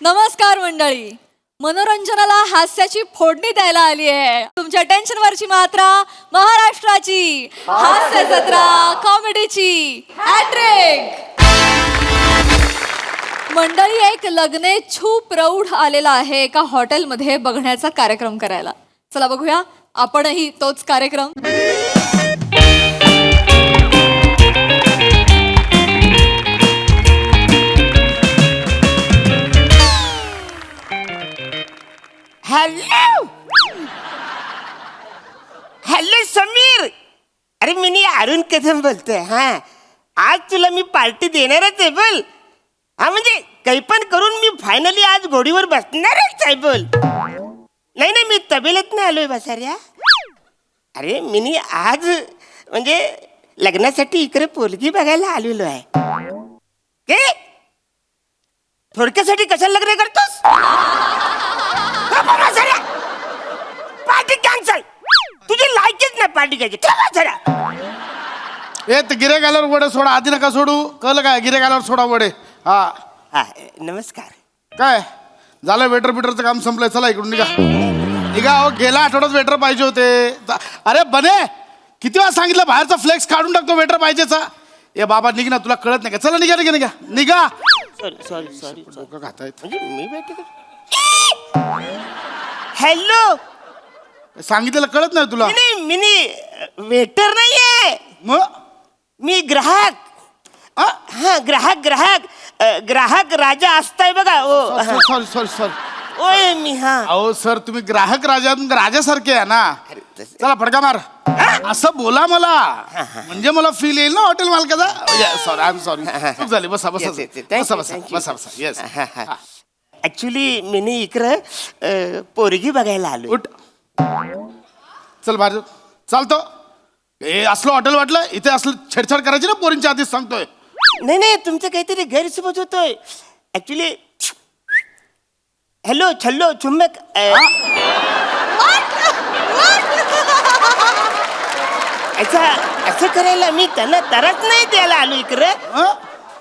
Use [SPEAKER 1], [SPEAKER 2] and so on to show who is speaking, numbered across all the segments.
[SPEAKER 1] नमस्कार मंडळी, मनोरंजनाला हास्याची फोडणी द्यायला आली आहे. तुमच्या टेन्शनवरची मात्रा महाराष्ट्राची हास्य जत्रा कॉमेडीची हॅट्रिक. मंडळी, एक लग्नेच्छू प्रौढ आलेला आहे एका हॉटेलमध्ये बघण्याचा कार्यक्रम करायला. चला बघूया आपणही तोच कार्यक्रम.
[SPEAKER 2] हॅलो हॅलो समीर, अरे मी अरुण कदम बोलतोय. हा, आज तुला मी पार्टी देणारच आहे. बोल. हा, म्हणजे काही पण करून मी फायनली आज घोडीवर बसणारच आहे. बोल. नाही, मी तबेल्यात नाही आलोय बसाऱ्या. अरे मी आज म्हणजे लग्नासाठी इकडे पोलगी बघायला आलेलो आहे. के थोडक्यासाठी कशाला लग्न करतोस? Party cancel. तुझी लायकीच नाही पार्टी घ्यायची.
[SPEAKER 3] ए ते गिऱ्हाईक आल्यावर वडे सोडा, आधी नका सोडू. कळलं काय? गिऱ्हाईक आल्यावर सोडा वडे. हा
[SPEAKER 2] हा, नमस्कार.
[SPEAKER 3] काय झालं? वेटर बिटरचं काम संपलंय. चला इकडून निघा निघा. अहो, गेल्या आठवड्यात वेटर पाहिजे होते. अरे बने, किती वेळा सांगितलं बाहेरचा फ्लेक्स काढून टाकतो वेटर पाहिजेचा. ए बाबा निघ ना, तुला कळत नाही का? चला निघा निघा निघा निघा.
[SPEAKER 2] सॉरी
[SPEAKER 3] डोकं खातायत.
[SPEAKER 2] म्हणजे मी भेटतो. हॅलो,
[SPEAKER 3] सांगितलेलं कळत नाही तुला?
[SPEAKER 2] नाही मी वेटर नाहीये,
[SPEAKER 3] मग
[SPEAKER 2] मी ग्राहक. हा, ग्राहक राजा असताय बघा. ओ
[SPEAKER 3] सॉरी सॉरी सॉरी.
[SPEAKER 2] ओय मी. हा,
[SPEAKER 3] अहो सर, तुम्ही ग्राहक राजासारखे आहे ना. चला फडका मार. असं बोला मला, म्हणजे मला फील येईल ना हॉटेल मालकाचा. Sorry, I am sorry. चूक झाली. बसा बसा बसा बसा बसा बसा. येस.
[SPEAKER 2] ऍक्च्युली मी इकडं पोरगी बघायला आलो.
[SPEAKER 3] उठ, चल बाहेर चालतो. हे असलं हॉटेल वाटलं इथे असलं छेडछाड करायची ना पोरींच्या आधीच सांगतोय.
[SPEAKER 2] नाही, तुमचं काहीतरी गैरसमज होतोय. ऍक्च्युली हॅलो छल्लो चुम्बक. असं करायला मी त्यांना तरच नाही द्यायला आलो इकडं.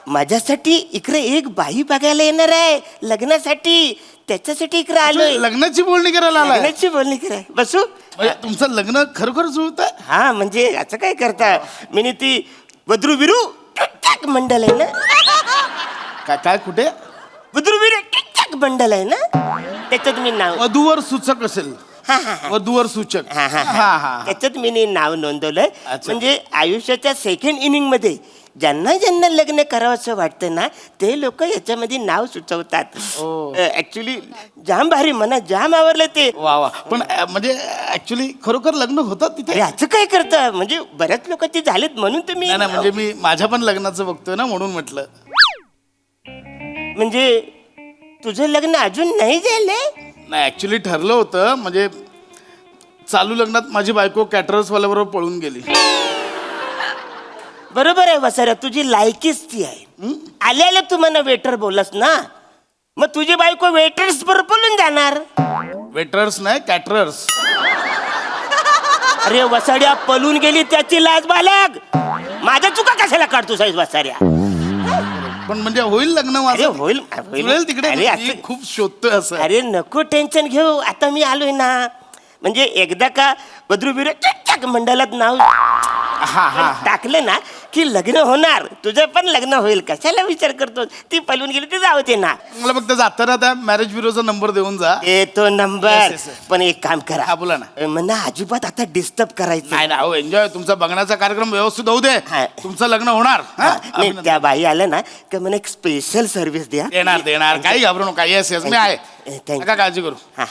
[SPEAKER 2] माझ्यासाठी इकडे एक बाई बघायला येणार आहे लग्नासाठी. त्याच्यासाठी इकडे आलोय.
[SPEAKER 3] लग्नाची बोलणी करायला आलाय?
[SPEAKER 2] लग्नाची बोलणी कराय. बसू.
[SPEAKER 3] म्हणजे तुमचं लग्न खरोखर जुळत आहे?
[SPEAKER 2] हा, म्हणजे असं काय करता, मी ती वद्रू विरू मंडल आहे ना.
[SPEAKER 3] काय काय कुठे?
[SPEAKER 2] वद्रू विरू मंडल आहे ना, त्याच्यात मी नाव.
[SPEAKER 3] वधूवर सूचक असेल. वधूवर सूचक.
[SPEAKER 2] हा, त्याच्यात मी नाव नोंदवलंय. म्हणजे आयुष्याच्या सेकंड इनिंग मध्ये ज्यांना ज्यांना लग्न करावंसं वाटतं ना, ते लोक याच्यामध्ये नाव सुचवतात. ऍक्च्युली जाम भारी, मना जाम आवडलं ते.
[SPEAKER 3] वा वा. पण म्हणजे ऍक्च्युली खरोखर लग्न होतात तिथे?
[SPEAKER 2] असं काय करतं, म्हणजे बऱ्याच लोकांचे झालेत म्हणून तुम्ही.
[SPEAKER 3] नाही, म्हणजे मी माझ्या पण लग्नाचं बघतोय ना, म्हणून म्हटलं.
[SPEAKER 2] म्हणजे तुझं लग्न अजून नाही झालंय?
[SPEAKER 3] नाही, ऍक्च्युली ठरलं होतं. म्हणजे चालू लग्नात माझी बायको कॅटरर्स वाल्याबरोबर पळून गेली.
[SPEAKER 2] बरोबर आहे वसाऱ्या, तुझी लायकीच ती आहे. आल्याला तू मला वेटर बोलस ना, मग तुझी बायको वेटर्स बरोबर बोलून जाणार.
[SPEAKER 3] वेटर्स नाही, कॅटरर्स.
[SPEAKER 2] अरे वसाड्या, पळून गेली त्याची लाज बालक. माझ्या चुका कशाला काढतो साईज वसाऱ्या?
[SPEAKER 3] पण म्हणजे होईल लग्न
[SPEAKER 2] अरे
[SPEAKER 3] माझं?
[SPEAKER 2] होईल
[SPEAKER 3] जुळेल तिकडे.
[SPEAKER 2] अरे
[SPEAKER 3] मी
[SPEAKER 2] असं-
[SPEAKER 3] खूप शोधतोय असं.
[SPEAKER 2] अरे नको टेन्शन घेऊ, आता मी आलोय ना. म्हणजे एकदा का बद्रू बिरू मंडळात नाव टाकलं ना की लग्न होणार. तुझं पण लग्न होईल. कशाला विचार करतो? ती पळून गेली ती जाऊ दे ना.
[SPEAKER 3] मला फक्त जाताना त्या मॅरेज ब्युरोचा नंबर देऊन जा.
[SPEAKER 2] तो नंबर.
[SPEAKER 3] Yes.
[SPEAKER 2] पण एक काम करा.
[SPEAKER 3] हा, बोला ना.
[SPEAKER 2] मला अजिबात आता डिस्टर्ब करायचं
[SPEAKER 3] नाही ना, हो एन्जॉय. तुमचा बघण्याचा कार्यक्रम व्यवस्थित होऊ दे.
[SPEAKER 2] हा.
[SPEAKER 3] तुमचं लग्न होणार. हा?
[SPEAKER 2] नाही,
[SPEAKER 3] अभिनंदन.
[SPEAKER 2] त्या बाई आल्या ना की मला एक स्पेशल सर्व्हिस द्या.
[SPEAKER 3] देणार काही घाबरू नका. येस मी आहे.
[SPEAKER 2] Thank you.
[SPEAKER 3] नका काळजी करू.
[SPEAKER 2] हा.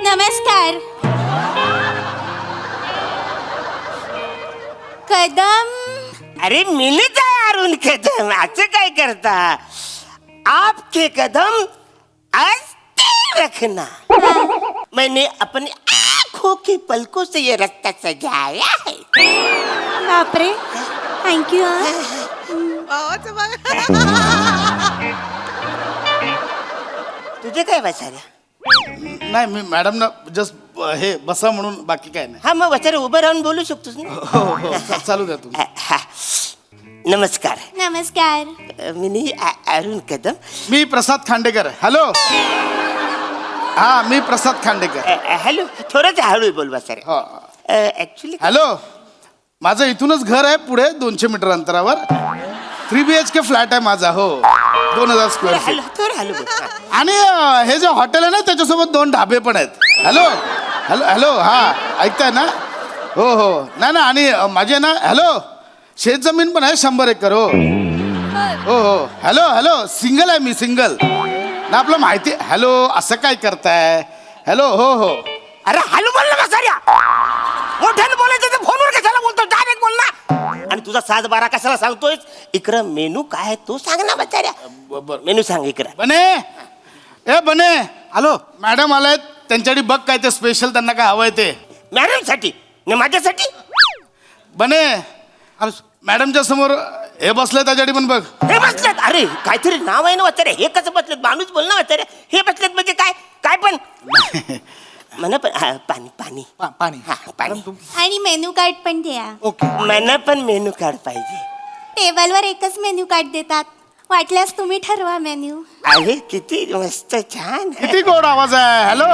[SPEAKER 1] नमस्कार. कदम.
[SPEAKER 2] अरे मिलीच आहे अरुण कदम. असं काय करता? आपके कदम आस्ते रखना. मैंने अपनी आंखों की पलकों से ये रास्ता सजाया है.
[SPEAKER 1] बापरे, थँक्यू.
[SPEAKER 2] तुझे काय बसाऱ्या?
[SPEAKER 3] नाही, मी मॅडम ना जस्ट हे बसा म्हणून, बाकी काय नाही.
[SPEAKER 2] हा मग वचारे उभं राहून बोलू शकतोस ना.
[SPEAKER 3] हो हो चालू द्या तुम्ही.
[SPEAKER 2] हा. नमस्कार.
[SPEAKER 4] नमस्कार.
[SPEAKER 2] मी अरुण कदम.
[SPEAKER 3] मी प्रसाद खांडेकर. हॅलो. हा मी प्रसाद खांडेकर.
[SPEAKER 2] हॅलो. थोडंच हळू बोल वचारे.
[SPEAKER 3] हो.
[SPEAKER 2] Actually
[SPEAKER 3] hello. माझं इथूनच घर आहे पुढे 200 मीटर अंतरावर. 3 BHK फ्लॅट आहे माझा. हो 2000 स्क्वेअर फीट.
[SPEAKER 2] थोडं हळू बोल.
[SPEAKER 3] आणि हे जे हॉटेल आहे ना त्याच्यासोबत 2 ढाबे पण आहेत. Hello hello hello. हा ऐकताय ना. हो हो नाही ना. आणि माझे ना हॅलो शेत जमीन पण आहे 100 एकर. हो हो हो. Hello hello. सिंगल आहे मी, सिंगल ना. आपलं माहिती. हॅलो असं काय करताय. हॅलो. हो हो.
[SPEAKER 2] अरे हॅलो बोल ना वसाऱ्या. मोठ्यानं बोलायचं तर फोनवर कशाला बोलतो, डायरेक्ट बोल ना. आणि तुझा 7-12 कशाला सांगतोय. इकडं मेनू काय आहे तो सांग ना वसाऱ्या. मेनू सांग इकडं.
[SPEAKER 3] बने. ए बने. हॅलो. मॅडम आलायत, त्यांच्यासाठी बघ काय ते स्पेशल, त्यांना काय हवंय ते.
[SPEAKER 2] मॅडम साठी न माझ्यासाठी.
[SPEAKER 3] बने मॅडमच्या समोर हे बसले त्याच्यासाठी पण बघ.
[SPEAKER 2] हे बसलेत. अरे काहीतरी नाव आहे ना वचारे. हे कसं बसलेत. माणूस बोल ना वचारे. हे बसलेत म्हणजे काय काय पण म्हणा पण. हा, पाणी पाणी
[SPEAKER 5] पाणी.
[SPEAKER 2] हा पाणी.
[SPEAKER 4] आणि मेनू कार्ड पण द्या.
[SPEAKER 5] ओके.
[SPEAKER 2] मला पण मेनू कार्ड पाहिजे.
[SPEAKER 4] टेबलवर एकच मेनू कार्ड देतात. वाटल्यास तुम्ही ठरवा मेन्यू.
[SPEAKER 2] अरे किती मस्त छान.
[SPEAKER 3] किती गोड आवाज आहे. Hello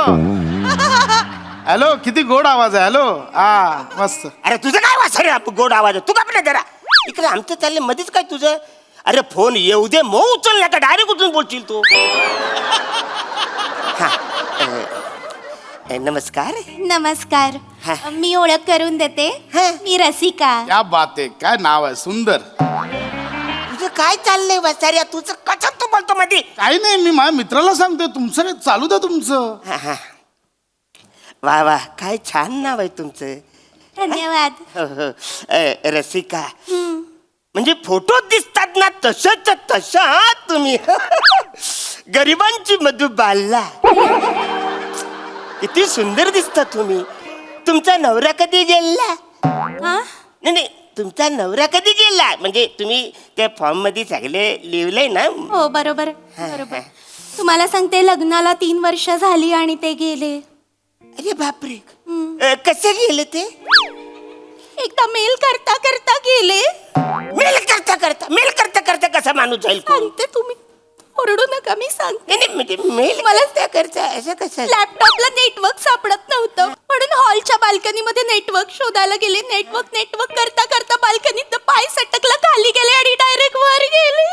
[SPEAKER 3] hello. किती गोड आवाज आहे. हॅलो. हा मस्त.
[SPEAKER 2] अरे तुझं काय वासरे गोड आवाज आहे. तू का आपल्या जरा इकडे आमचं चाललंय मध्येच काय तुझं. अरे फोन येऊ दे मग उचल ना का डायरेक्ट उचलून बोलशील तू. हा नमस्कार.
[SPEAKER 4] नमस्कार.
[SPEAKER 2] हा.
[SPEAKER 4] मी ओळख करून देते.
[SPEAKER 2] हा.
[SPEAKER 4] मी रसिका.
[SPEAKER 3] क्या बात आहे. काय नाव आहे सुंदर.
[SPEAKER 2] तुझं काय चाललंय वासाऱ्या. तुझं कसं तू बोलतो मध्ये.
[SPEAKER 3] काही नाही, मी माझ्या मित्राला सांगतोय. तुमचं काय चालू द्या तुमचं.
[SPEAKER 2] हा, हा. वा वा काय छान नाव आहे तुमचं.
[SPEAKER 4] धन्यवाद.
[SPEAKER 2] हो, हो. रसिका म्हणजे फोटोत दिसतात ना तसंच तशा तुम्ही. गरिबांची मधुबाला. किती सुंदर दिसता तुम्ही. तुमचा नवरा कधी गेला.
[SPEAKER 4] हा?
[SPEAKER 2] नाही नाही तुमचा नवरा कधी गेला म्हणजे तुम्ही त्या फॉर्म मध्ये सगळे लिहिलंय ना.
[SPEAKER 4] हो बरोबर बरोबर. तुम्हाला सांगते लग्नाला 3 वर्ष झाली आणि ते गेले.
[SPEAKER 2] अरे बापरे. कसे गेले ते.
[SPEAKER 4] एकदा मेल करता करता गेले.
[SPEAKER 2] मेल करता करता कसा माणूस जाईल कोण?
[SPEAKER 4] सांगते तुम्ही ओरडू नका. मी सांगते.
[SPEAKER 2] नाही, नाही, म्हणजे मेल
[SPEAKER 4] मला
[SPEAKER 2] त्या करता असं कसं.
[SPEAKER 4] लॅपटॉपला नेटवर्क सापडत नव्हतं म्हणून हॉलच्या बाल्कनी मध्ये नेटवर्क शोधायला गेले. नेटवर्क करता करता बाल्कनीत पाय सटकला, खाली गेले आणि डायरेक्ट वर गेले.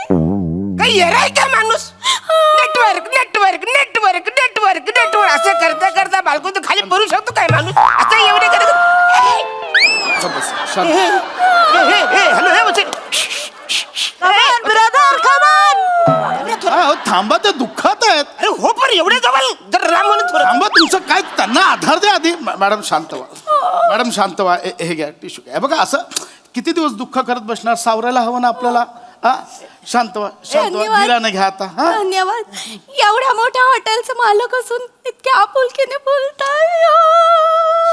[SPEAKER 2] काही येराय का माणूस. Network network network network network असं करता करता बालको खाली पडू शकतो काय माणूस. आता एवढे करत.
[SPEAKER 3] बस, शांत.
[SPEAKER 2] हॅलो हे वचन.
[SPEAKER 3] हा, हो, थांबा. ते दुःखात आहेत.
[SPEAKER 2] अरे हो पण एवढे जवळ जर राम म्हणून थोडं.
[SPEAKER 3] थांबा. तुमचं काय त्यांना आधार द्या आधी. मॅडम शांत व्हा. मॅडम शांत व्हा. हे घ्या टिश्यू घ्या. बघा असं किती दिवस दुःख करत बसणार. सावरायला हवं ना आपल्याला. हा शांत व्हा. शांत व्हा.
[SPEAKER 4] धन्यवाद.
[SPEAKER 3] धीराने घ्या आता. हा
[SPEAKER 4] धन्यवाद. एवढ्या मोठ्या हॉटेलचं मालक असून इतक्या आपुलकीने बोलताय.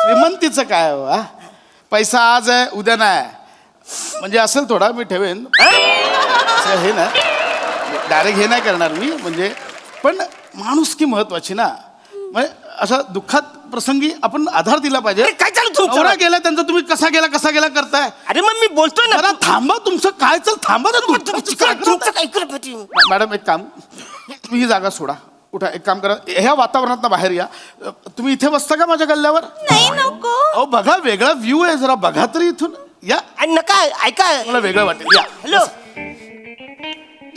[SPEAKER 3] श्रीमंतीचं काय हो. हा? पैसा आज आहे उद्या नाही. म्हणजे असेल थोडा मी ठेवेन. असं हे ना डायरेक्ट हे नाही करणार मी. म्हणजे पण माणुसकी महत्वाची ना. म्हणजे असं दुःखात प्रसंगी आपण आधार दिला पाहिजे.
[SPEAKER 2] अरे, काय चालू तुमचं?
[SPEAKER 3] नवरा गेला त्यांचा तुम्ही कसा गेला करताय.
[SPEAKER 2] अरे मग मी बोलतोय ना.
[SPEAKER 3] जरा थांबा. तुमचं काय थांबा ना.
[SPEAKER 2] तुमचं काय करत.
[SPEAKER 3] मॅडम एक काम, तुम्ही ही जागा सोडा. उठा. एक काम करा. ह्या वातावरणात बाहेर या. तुम्ही इथे बसता का माझ्या गल्ल्यावर.
[SPEAKER 4] नाही नको.
[SPEAKER 3] अहो बघा वेगळा व्ह्यू आहे. जरा बघा तरी इथून या.
[SPEAKER 2] आणि नका ऐका.
[SPEAKER 3] मला वेगळं वाटेल. या.
[SPEAKER 2] हॅलो.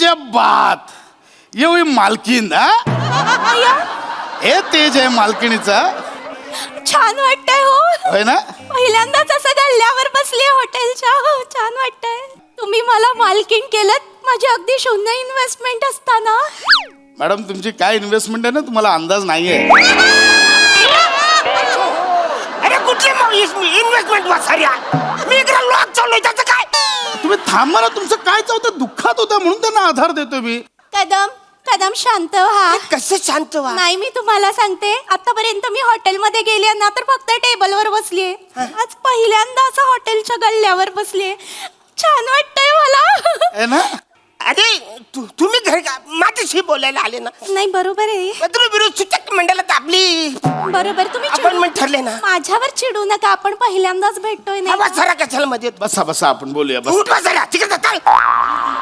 [SPEAKER 3] जे बात ये हुई मालकीन. हे तेज आहे मालकिणीचा.
[SPEAKER 4] छान वाटतंय हो.
[SPEAKER 3] होय ना.
[SPEAKER 4] पहिल्यांदाच असं गल्ल्यावर बसले हॉटेलच्या. हो छान वाटतंय. तुम्ही मला मालकीण केलं. माझी अगदी शून्य इन्व्हेस्टमेंट असताना.
[SPEAKER 3] मॅडम तुमची काय इन्व्हेस्टमेंट आहे ना तुम्हाला अंदाज नाहीये.
[SPEAKER 2] अरे कुठली इन्व्हेस्टमेंट वासाऱ्या. मी इकडे लॉक चाललोय त्याचं काय.
[SPEAKER 3] तुम्ही थांबा ना. तुमचं काय चालतं. दुःखात होतं म्हणून त्यांना आधार देतो मी.
[SPEAKER 4] कदम शांत व्हा.
[SPEAKER 2] कसं शांत व्हा.
[SPEAKER 4] नाही मी तुम्हाला सांगते आतापर्यंत मी हॉटेलमध्ये गेले ना तर फक्त टेबलवर बसलीये. आज पहिल्यांदा असं हॉटेलच्या गल्ल्यावर बसलीये. छान वाटतंय मला.
[SPEAKER 3] आहे ना.
[SPEAKER 2] अरे तुम्ही घरी का माझ्याशी बोलायला आले ना?
[SPEAKER 4] नाही बरोबर आहे.
[SPEAKER 2] वद्रू बिरू सूचक मंडळात आपली
[SPEAKER 4] बरोबर तुम्ही
[SPEAKER 2] अपॉइंटमेंट ठरले ना.
[SPEAKER 4] माझ्यावर चिडू नका, आपण पहिल्यांदाच भेटतोय
[SPEAKER 2] हा
[SPEAKER 4] नाही.
[SPEAKER 2] वसारा कशाला मध्ये
[SPEAKER 3] बसा बसा आपण बोलूया बस.
[SPEAKER 2] उठ वसारा तिकडे जाता.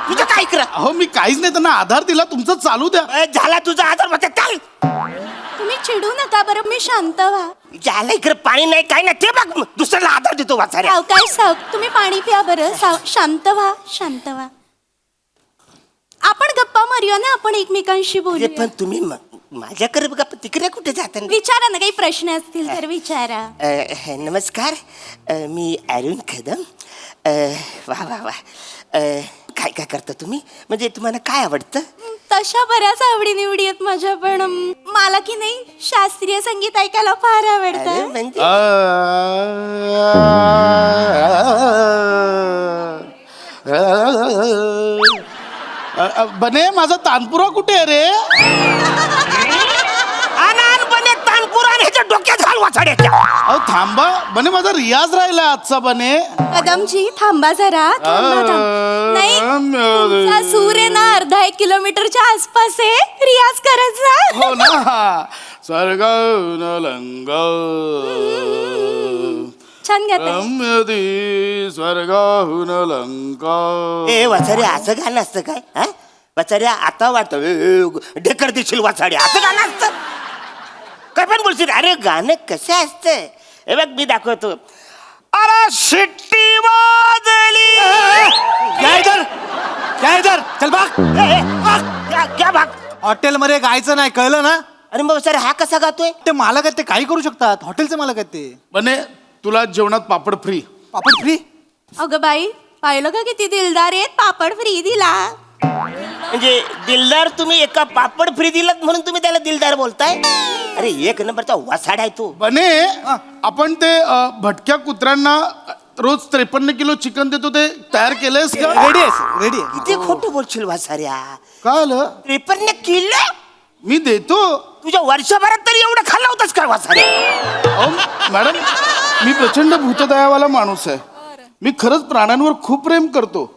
[SPEAKER 2] तुझं काय करा
[SPEAKER 3] अहो मी काहीच नाही, त्यांना आधार दिला, तुमचं चालू द्या.
[SPEAKER 2] झाला तुझा आधार मध्ये चाल.
[SPEAKER 4] तुम्ही चिडू नका बरं, मी शांत व्हा.
[SPEAKER 2] झाला इकडे पाणी नाही काय नाही ते बघ दुसऱ्याला आधार देतो वाचाऱ्या.
[SPEAKER 4] सावकाश तुम्ही पाणी प्या बरं. शांत व्हा, शांत व्हा. आपण गप्पा मारूया ना, आपण एकमेकांशी बोलू.
[SPEAKER 2] पण तुम्ही माझ्याकडे बघा तिकडे कुठे जाता?
[SPEAKER 4] विचारा ना, काही प्रश्न असतील तर विचारा.
[SPEAKER 2] नमस्कार, मी अरुण कदम. वा वा वा. काय काय करता तुम्ही? म्हणजे तुम्हाला काय आवडतं?
[SPEAKER 4] तशा बऱ्याच आवडी निवडी आहेत माझ्या, पण मला की नाही शास्त्रीय संगीत ऐकायला फार आवडतं.
[SPEAKER 2] म्हणजे
[SPEAKER 3] बने माझा तानपुरा कुठे आहे रे?
[SPEAKER 2] अनानपणे तानपुरा आणि ह्याच्या डोक्यात घाल वाचाड्याच्या.
[SPEAKER 3] अहो थांबा बने, माझा रियाज राहिला आजचा बने.
[SPEAKER 4] कदमजी थांबा जरा, थांबा. नाही तुमचा सूर आहे ना, अर्धा 1 किलोमीटरच्या आसपास आहे. रियाज करत जा.
[SPEAKER 3] हो ना. स्वर्ग नलंग
[SPEAKER 4] छान गाताय.
[SPEAKER 3] रम्यदी स्वर्गाहून लंका.
[SPEAKER 2] ए वाचाड्या असं गाणं असतं काय? हा वाचाड्या आता वाटतं ढेकर देशील वाचाड्या असं गाणं असतं काय? पण बोलशील अरे गाणं कसं असतं हे बघ मी दाखवतो. अरे शिट्टी वाजली.
[SPEAKER 5] क्या इधर क्या इधर चल भाग.
[SPEAKER 2] क्या भाग?
[SPEAKER 5] हॉटेल मध्ये गायचं नाही, कळलं ना?
[SPEAKER 2] अरे मग सर हा कसा गातोय?
[SPEAKER 5] ते मालक आहेत, ते काही करू शकतात. हॉटेलचे मालक आहेत ते.
[SPEAKER 3] बने तुला जेवणात पापड फ्री.
[SPEAKER 5] पापड फ्री?
[SPEAKER 4] अगं बाई, पाहिलं का किती दिलदार आहेत, पापड फ्री दिला.
[SPEAKER 2] म्हणजे दिलदार तुम्ही एका पापड फ्री दिलात म्हणून तुम्ही त्याला दिलदार बोलताय? अरे एक नंबरचा वासाड आहे तो.
[SPEAKER 3] बने आपण ते भटक्या कुत्र्यांना रोज 53 किलो चिकन देतो, ते तयार केलंयस का?
[SPEAKER 5] रेडी आहे, रेडी आहे.
[SPEAKER 2] किती खोटं बोलशील वासाऱ्या.
[SPEAKER 3] काय आलं?
[SPEAKER 2] 53 किलो
[SPEAKER 3] मी देतो.
[SPEAKER 2] तुझ्या वर्षभरात तरी एवढं खाल्लं होतंस काय वासाऱ्या?
[SPEAKER 3] अहो मॅडम, मी प्रचंड भूतदयावाला माणूस आहे. मी खरंच प्राण्यांवर खूप प्रेम करतो.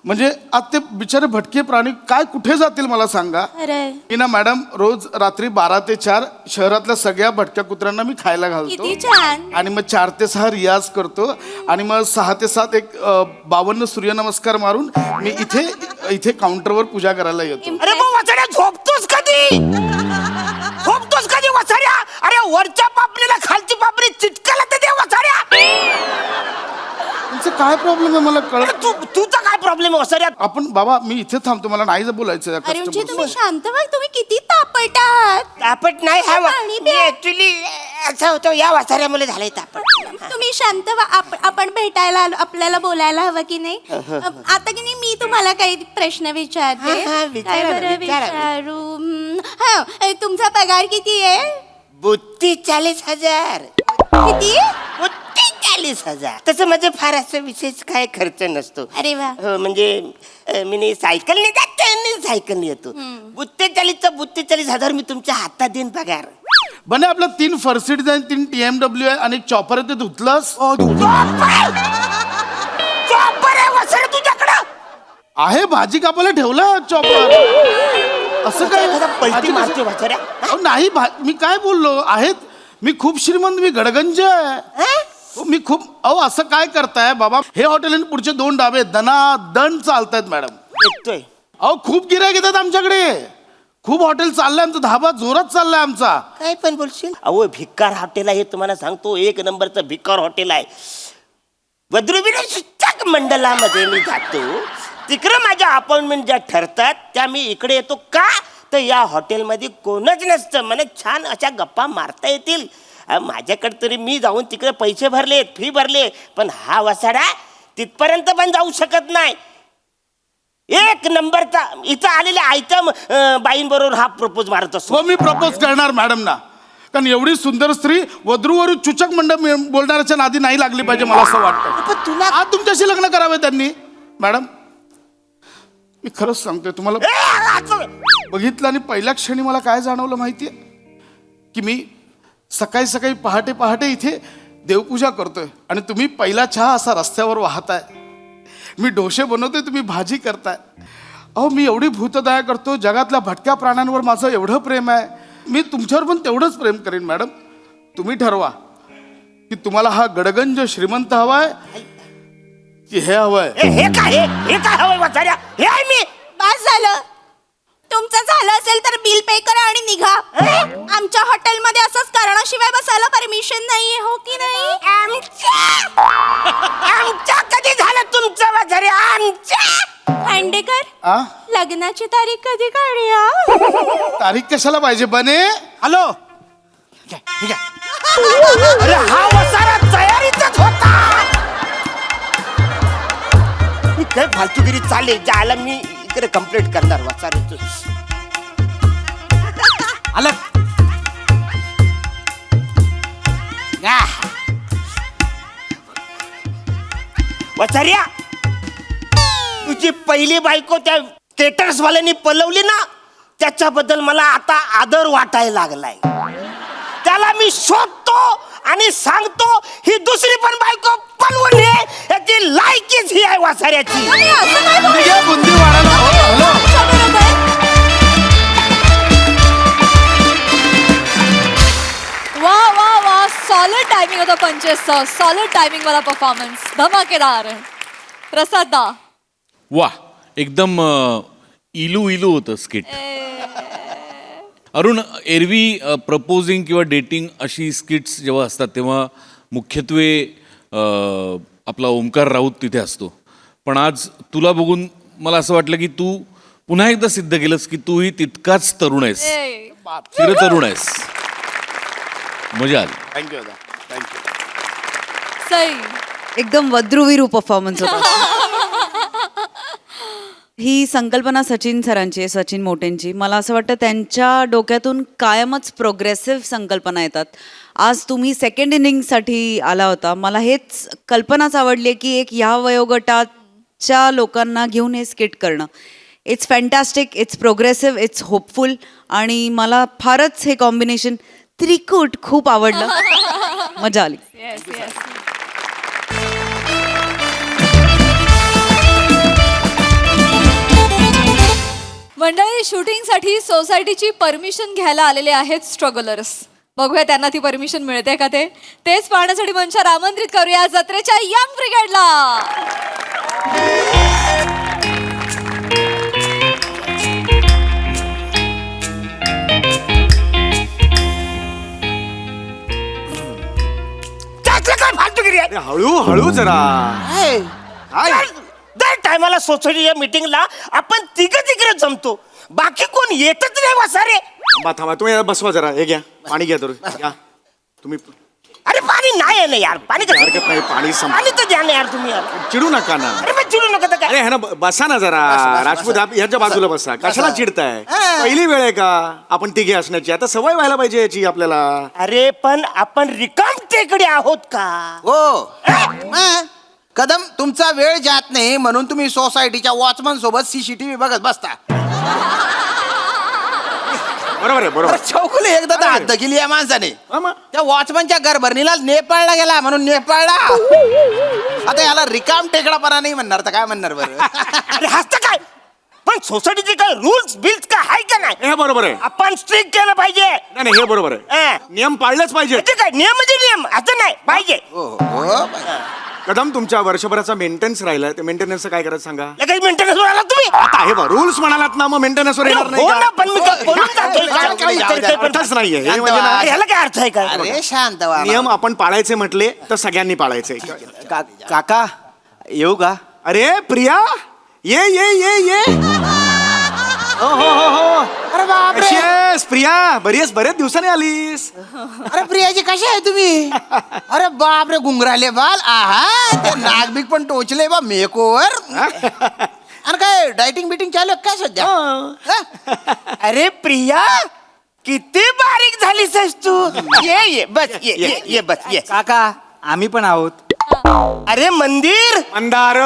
[SPEAKER 3] म्हणजे आज ते बिचारे भटके प्राणी काय कुठे जातील मला सांगा.
[SPEAKER 4] अरे
[SPEAKER 3] मी ना मॅडम रोज रात्री 12 ते 4 शहरातल्या सगळ्या भटक्या कुत्र्यांना मी खायला घालतो.
[SPEAKER 4] किती छान.
[SPEAKER 3] आणि मग 4 ते 6 रियाज करतो आणि मग 6 ते 7 एक 52 सूर्यनमस्कार मारून मी इथे काउंटरवर पूजा करायला येतो.
[SPEAKER 2] अरे मग वाचाड्या झोपतोस कधी? झोपतोस कधी वाचाड्या? अरे वरच्या पापणीला खालची पापणी चिटकायला तर दे वाचाड्या.
[SPEAKER 3] तुमचं काय प्रॉब्लेम आहे मला कळत.
[SPEAKER 2] तुझा काय प्रॉब्लेम आहे वाचाड्या?
[SPEAKER 3] आपण बाबा मी इथे थांबतो, मला नाही बोलायचं या
[SPEAKER 4] अरुणजी
[SPEAKER 3] customer
[SPEAKER 4] तुम्ही
[SPEAKER 3] सोबत.
[SPEAKER 4] शांत व्हा. तुम्ही किती तापट आहात.
[SPEAKER 2] तापट नाही हा
[SPEAKER 4] पाणी प्या.
[SPEAKER 2] ऍक्च्युली असं होतं या वाचाऱ्यामुळे झालंय तापट.
[SPEAKER 4] तुम्ही शांत व्हा. आपण भेटायला आलो, आपल्याला बोलायला हवं की नाही. आता की नाही मी तुम्हाला काही प्रश्न विचारते.
[SPEAKER 2] हा, विचारा
[SPEAKER 4] काय
[SPEAKER 2] ना,
[SPEAKER 4] बरं
[SPEAKER 2] विचारा.
[SPEAKER 4] विचारू? हा तुमचा पगार किती आहे?
[SPEAKER 2] 42,000.
[SPEAKER 4] किती?
[SPEAKER 2] 42,000. तसं म्हणजे फार असं विशेष काय खर्च नसतो.
[SPEAKER 4] अरे वा.
[SPEAKER 2] हो म्हणजे मी सायकलने जातो आणि सायकलने येतो. 42,000 मी तुमच्या हातात देईन पगार.
[SPEAKER 3] बने आपलं 3 फर्सिडीज आहे, 3 TMW आहे आणि एक चॉपर आहे, ते धुतलंस
[SPEAKER 2] चॉपर आहे वसरे तुझ्याकडं?
[SPEAKER 3] आहे? भाजी कापायला ठेवलं चॉपर. असं काय?
[SPEAKER 2] पलटी मारतो वसऱ्या.
[SPEAKER 3] अहो, नाही मी काय बोललो आहेत. मी खूप श्रीमंत, मी गडगंज आहे. हो, मी खूप. अहो असं काय करताय बाबा? हे हॉटेल आणि पुढचे 2 डाबे दण चालतायत मॅडम.
[SPEAKER 2] येतोय.
[SPEAKER 3] अहो खूप गिऱ्हाईक येतात आमच्याकडे. खूप हॉटेल चाललंय आमचं, धाबा जोरात चाललाय आमचा.
[SPEAKER 2] काय पण बोलशील? अहो भिकार हॉटेल आहे तुम्हाला सांगतो, 1 नंबरचं भिकार हॉटेल आहे. वद्रुविरे शिक्षक मंडळामध्ये मी जातो, तिकडे माझ्या अपॉइंटमेंट ज्या ठरतात त्या मी इकडे येतो. का तर या हॉटेलमध्ये कोणच नसतं, मला छान अशा गप्पा मारता येतील. माझ्याकडे तरी मी जाऊन तिकडे पैसे भरले, फी भरले, पण हा वसाडा तिथपर्यंत पण जाऊ शकत नाही. 1 नंबरचा इथं आलेल्या आयटम बाईंबरोबर हा प्रपोज मारत असतो.
[SPEAKER 3] हो मी प्रपोज करणार मॅडम ना, कारण एवढी सुंदर स्त्री वधूवरून चुचक मंडळ बोलणाऱ्याच्या नादी नाही लागली पाहिजे मला असं वाटतं.
[SPEAKER 2] पण तुला
[SPEAKER 3] आज तुमच्याशी लग्न करावे त्यांनी. मॅडम मी खरंच सांगतोय तुम्हाला, बघितलं आणि पहिल्या क्षणी मला काय जाणवलं माहितीये, की मी सकाळी सकाळी पहाटे इथे देवपूजा करतोय आणि तुम्ही पहिला चहा असा रस्त्यावर वाहताय. मी डोसे बनवतोय, तुम्ही भाजी करताय. अहो मी एवढी भूतदया करतो, जगातल्या भटक्या प्राण्यांवर माझं एवढं प्रेम आहे, मी तुमच्यावर पण तेवढंच प्रेम करेन मॅडम. तुम्ही ठरवा की तुम्हाला हा गडगंज श्रीमंत हवाय की हे हवंय.
[SPEAKER 2] हे काय हवंय वाचाऱ्या? हे आहे मी.
[SPEAKER 4] बस झालं. तुमचं झालं असेल तर बिल पे करा आणि निघा. आमच्या हॉटेलमध्ये असंच करण्याशिवाय बसायला परमिशन नाहीये, हो की नाही?
[SPEAKER 2] आमच्या कधी झालं तुमचं वाचाऱ्या? आमच्या
[SPEAKER 4] खांडेकर,
[SPEAKER 3] आ
[SPEAKER 4] लग्नाची तारीख कधी काढूया?
[SPEAKER 3] तारीख कशाला पाहिजे बने?
[SPEAKER 5] हॅलो.
[SPEAKER 2] अरे हा वसारा तयारीतच होता. मी काय फालतूगिरी चालले ज्याला मी इकडे कंप्लीट करणार वसाऱ्याचं.
[SPEAKER 5] अलग.
[SPEAKER 2] वसाऱ्या, तुझी पहिली बायको त्या केटर्स वाल्यांनी पलवली ना, त्याच्याबद्दल मला आता आदर वाटायला लागलाय. त्याला मी शोधतो आणि सांगतो ही दुसरी पण बायको पलवून ये, याची लायकीच ही आहे वासाऱ्याची.
[SPEAKER 4] आणि असं काय बोलू?
[SPEAKER 3] निघा बुंदी वाढायला. हॅलो.
[SPEAKER 4] आमच्याबरोबर?
[SPEAKER 1] वा वा वा, सॉलिड टायमिंग होता पंचेसचा, सॉलिड टायमिंग वाला परफॉर्मन्स, धमाकेदार. प्रसाद दा.
[SPEAKER 6] वा, एकदम इलू इलू होतं स्किट. अरुण, एरवी प्रपोजिंग किंवा डेटिंग अशी स्किट्स जेव्हा असतात तेव्हा मुख्यत्वे आपला ओमकार राऊत तिथे असतो. पण आज तुला बघून मला असं वाटलं की तू पुन्हा एकदा सिद्ध केलंस की तूही तितकाच तरुण आहेस, चिरतरुण आहेस. मजा आली.
[SPEAKER 3] थँक्यू दादा, थँक्यू.
[SPEAKER 1] सई.
[SPEAKER 7] एकदम वद्रुविरू परफॉर्मन्स होता. ही संकल्पना सचिन सरांची आहे, सचिन मोटेंची. मला असं वाटतं त्यांच्या डोक्यातून कायमच प्रोग्रेसिव्ह संकल्पना येतात. आज तुम्ही सेकंड इनिंगसाठी आला होता. मला हेच कल्पनाच आवडली आहे की एक ह्या वयोगटाच्या लोकांना घेऊन हे स्किट करणं. It's fantastic, it's progressive, it's hopeful. आणि मला फारच हे कॉम्बिनेशन त्रिकूट खूप आवडलं. मजा आली.
[SPEAKER 1] Yes yes. मंडळी, शूटिंगसाठी सोसायटीची परमिशन घ्यायला आलेले आहेत स्ट्रगलर्स. बघूया त्यांना ती परमिशन मिळते का ते. तेच पाहण्यासाठी मंचावर आमंत्रित करूया जत्रेच्या यंग ब्रिगेडला.
[SPEAKER 2] त्याचं काय फालतूगिरी आहे?
[SPEAKER 5] अरे हळू हळू जरा. काय?
[SPEAKER 2] दर टायमाला सोसायटीच्या मीटिंगला आपण तिघे जमतो, बाकी कोण येतच नाही वसारे.
[SPEAKER 5] थांबा तुम्ही याला बसवा जरा. हे घ्या पाणी, घ्या तर घ्या तुम्ही.
[SPEAKER 2] अरे पाणी नाही आहे ना यार, पाणी कसं?
[SPEAKER 5] हरकत नाही, पाणी
[SPEAKER 2] पाणी तर द्या ना यार तुम्ही यार.
[SPEAKER 5] चिडू नका ना.
[SPEAKER 2] अरे मग चिडू नका तर काय.
[SPEAKER 5] अरे है ना, बसा ना जरा. राजपूत ह्याच्या बाजूला बसा. कशाला चिडताय? पहिली वेळ आहे का आपण तिघे असण्याची? आता सवय व्हायला पाहिजे याची आपल्याला.
[SPEAKER 2] अरे पण आपण रिकाम टेकडे आहोत का?
[SPEAKER 8] हो. कदम, तुमचा वेळ जात नाही म्हणून तुम्ही सोसायटीच्या वॉचमन सोबत CCTV बघत बसता.
[SPEAKER 5] बरोबर आहे, बरोबर.
[SPEAKER 8] चौकुले एकदा तर हद्द केली या माणसाने.
[SPEAKER 5] हा मग.
[SPEAKER 8] त्या वॉचमनच्या घरभरणीला नेपाळला गेला म्हणून नेपाळला. आता याला रिकाम टेकडापणा नाही म्हणणार तर काय म्हणणार बरं?
[SPEAKER 2] अरे हसतं काय? पण सोसायटीचे काय रूल्स बिल्स काय आहे का नाही?
[SPEAKER 5] हे बरोबर आहे.
[SPEAKER 2] आपण स्ट्रिक्ट केलं पाहिजे.
[SPEAKER 5] नाही नाही, हे बरोबर आहे.
[SPEAKER 2] हा.
[SPEAKER 5] नियम पाळलेच पाहिजे.
[SPEAKER 2] म्हणजे काय नियम म्हणजे नियम असं नाही पाहिजे.
[SPEAKER 8] हो.
[SPEAKER 5] कदम, तुमच्या वर्षभराचा मेंटेनन्स राहिला, ते मेंटेनन्सचं काय करायचं सांगा.
[SPEAKER 2] लगेच मेंटेनन्स आला तुम्ही.
[SPEAKER 5] आता हे रूल्स म्हणालात ना, मग मेंटेनन्सवर येणार नाही
[SPEAKER 2] हो ना,
[SPEAKER 5] का?
[SPEAKER 2] पण मी काय बोलून जातोय का?
[SPEAKER 8] काय-
[SPEAKER 2] इतर पण-
[SPEAKER 5] अर्थच नाहीये हे
[SPEAKER 8] शांत
[SPEAKER 5] म्हणजे ना.
[SPEAKER 8] व्हा.
[SPEAKER 2] अरे ह्याला काय अर्थ आहे काय?
[SPEAKER 8] अरे शांत व्हा.
[SPEAKER 5] नियम आपण पाळायचे म्हटले तर सगळ्यांनी पाळायचे.
[SPEAKER 8] काका येऊ का?
[SPEAKER 5] अरे प्रिया, ये ये ये ये. हो हो हो हो.
[SPEAKER 8] अरे बापरे.
[SPEAKER 5] कशी आहेस प्रिया? बरेच दिवसांनी आलीस.
[SPEAKER 8] अरे प्रियाजी कशी आहे तुम्ही? अरे बापरे, गुंगराले बाल. आहा, ते नागबिक पण टोचले बा मेकओव्हर. आणि काय डायटिंग बिटिंग चालू आहे काय सध्या? हा?
[SPEAKER 2] अरे प्रिया, किती बारीक झालीस तू. ये बस ये बस ये.
[SPEAKER 8] काका आम्ही पण आहोत.
[SPEAKER 2] अरे मंदिर.
[SPEAKER 5] मंदार.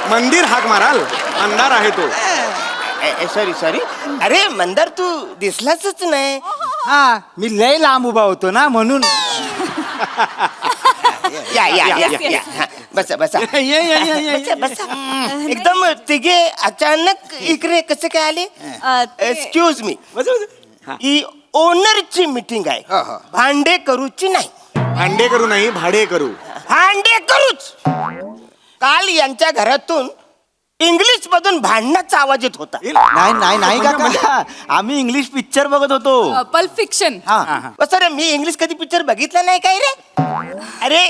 [SPEAKER 5] मंदिर हाक माराल. मंदार आहे तो.
[SPEAKER 2] सॉरी. अरे मंदार, तू दिसलाच नाही.
[SPEAKER 8] हा, मी लय लांब उभा होतो ना म्हणून.
[SPEAKER 2] या
[SPEAKER 1] Yes, yes.
[SPEAKER 2] बसा बसा
[SPEAKER 5] ये, ये, ये, ये, ये.
[SPEAKER 2] बसा बसा एकदम तिघे अचानक इकडे कसे काय आले एक्सक्यूज मी
[SPEAKER 5] बसा, बसा. हा.
[SPEAKER 2] ही ओनरची मीटिंग आहे
[SPEAKER 8] हो, हो.
[SPEAKER 2] भांडे करूची नाही
[SPEAKER 5] भांडे करू नाही भाडे करू.
[SPEAKER 2] भांडे करूच काल यांच्या घरातून इंग्लिश मधून भांडणाचा आवाज येत होता
[SPEAKER 9] नाही नाही नाही काका आम्ही इंग्लिश पिक्चर बघत होतो
[SPEAKER 1] पल्प फिक्शन
[SPEAKER 2] सर मी इंग्लिश कधी पिक्चर बघितला नाही काय रे अरे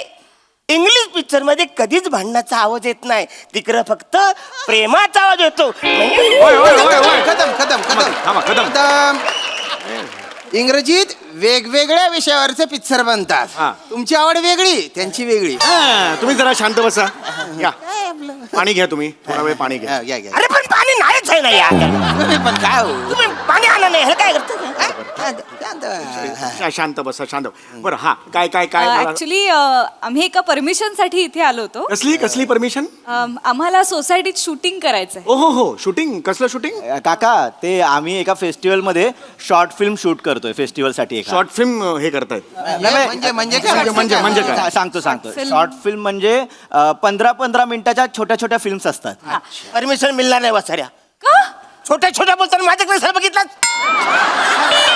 [SPEAKER 2] इंग्लिश पिक्चर मध्ये कधीच भांडणाचा आवाज येत नाही तिकडं फक्त प्रेमाचा आवाज येतो म्हणजे
[SPEAKER 5] होय, होय, होय, होय.
[SPEAKER 8] कदम कदम कदम
[SPEAKER 5] थांबा, कदम.
[SPEAKER 8] कदम इंग्रजीत वेगवेगळ्या विषयावरचे पिक्चर बनतात
[SPEAKER 5] हा.
[SPEAKER 8] तुमची आवड वेगळी त्यांची वेगळी
[SPEAKER 5] हा, तुम्ही जरा शांत बसा. या पाणी घ्या तुम्ही थोडा वेळ पाणी घ्या.
[SPEAKER 8] घ्या घ्या
[SPEAKER 2] अरे पण पाणी नाहीच आहे ना यार
[SPEAKER 8] तुम्ही पण काय हो
[SPEAKER 2] तुम्ही पाणी आणलं नाही हे काय करता
[SPEAKER 5] शांत बसा शांत. बरं हा काय काय काय मला-
[SPEAKER 1] ऍक्च्युली आम्ही एका परमिशन साठी इथे आलो होतो
[SPEAKER 5] कसली कसली परमिशन?
[SPEAKER 1] आम्हाला सोसायटीत शूटिंग करायचंय
[SPEAKER 5] ओ हो शूटिंग कसलं शूटिंग?
[SPEAKER 9] काका ते आम्ही एका फेस्टिवल मध्ये शॉर्ट फिल्म शूट करतोय फेस्टिवल साठी एका.
[SPEAKER 5] शॉर्ट फिल्म हे करतायत.
[SPEAKER 8] म्हणजे काय
[SPEAKER 5] म्हणजे काय?
[SPEAKER 9] सांगतो शॉर्ट फिल्म म्हणजे 15-15 मिनिटाच्या छोट्या छोट्या फिल्म्स असतात.
[SPEAKER 2] परमिशन मिळणार नाही वासाऱ्या
[SPEAKER 1] का
[SPEAKER 2] छोट्या छोट्या बोलताना माझ्याकडे सर बघितलं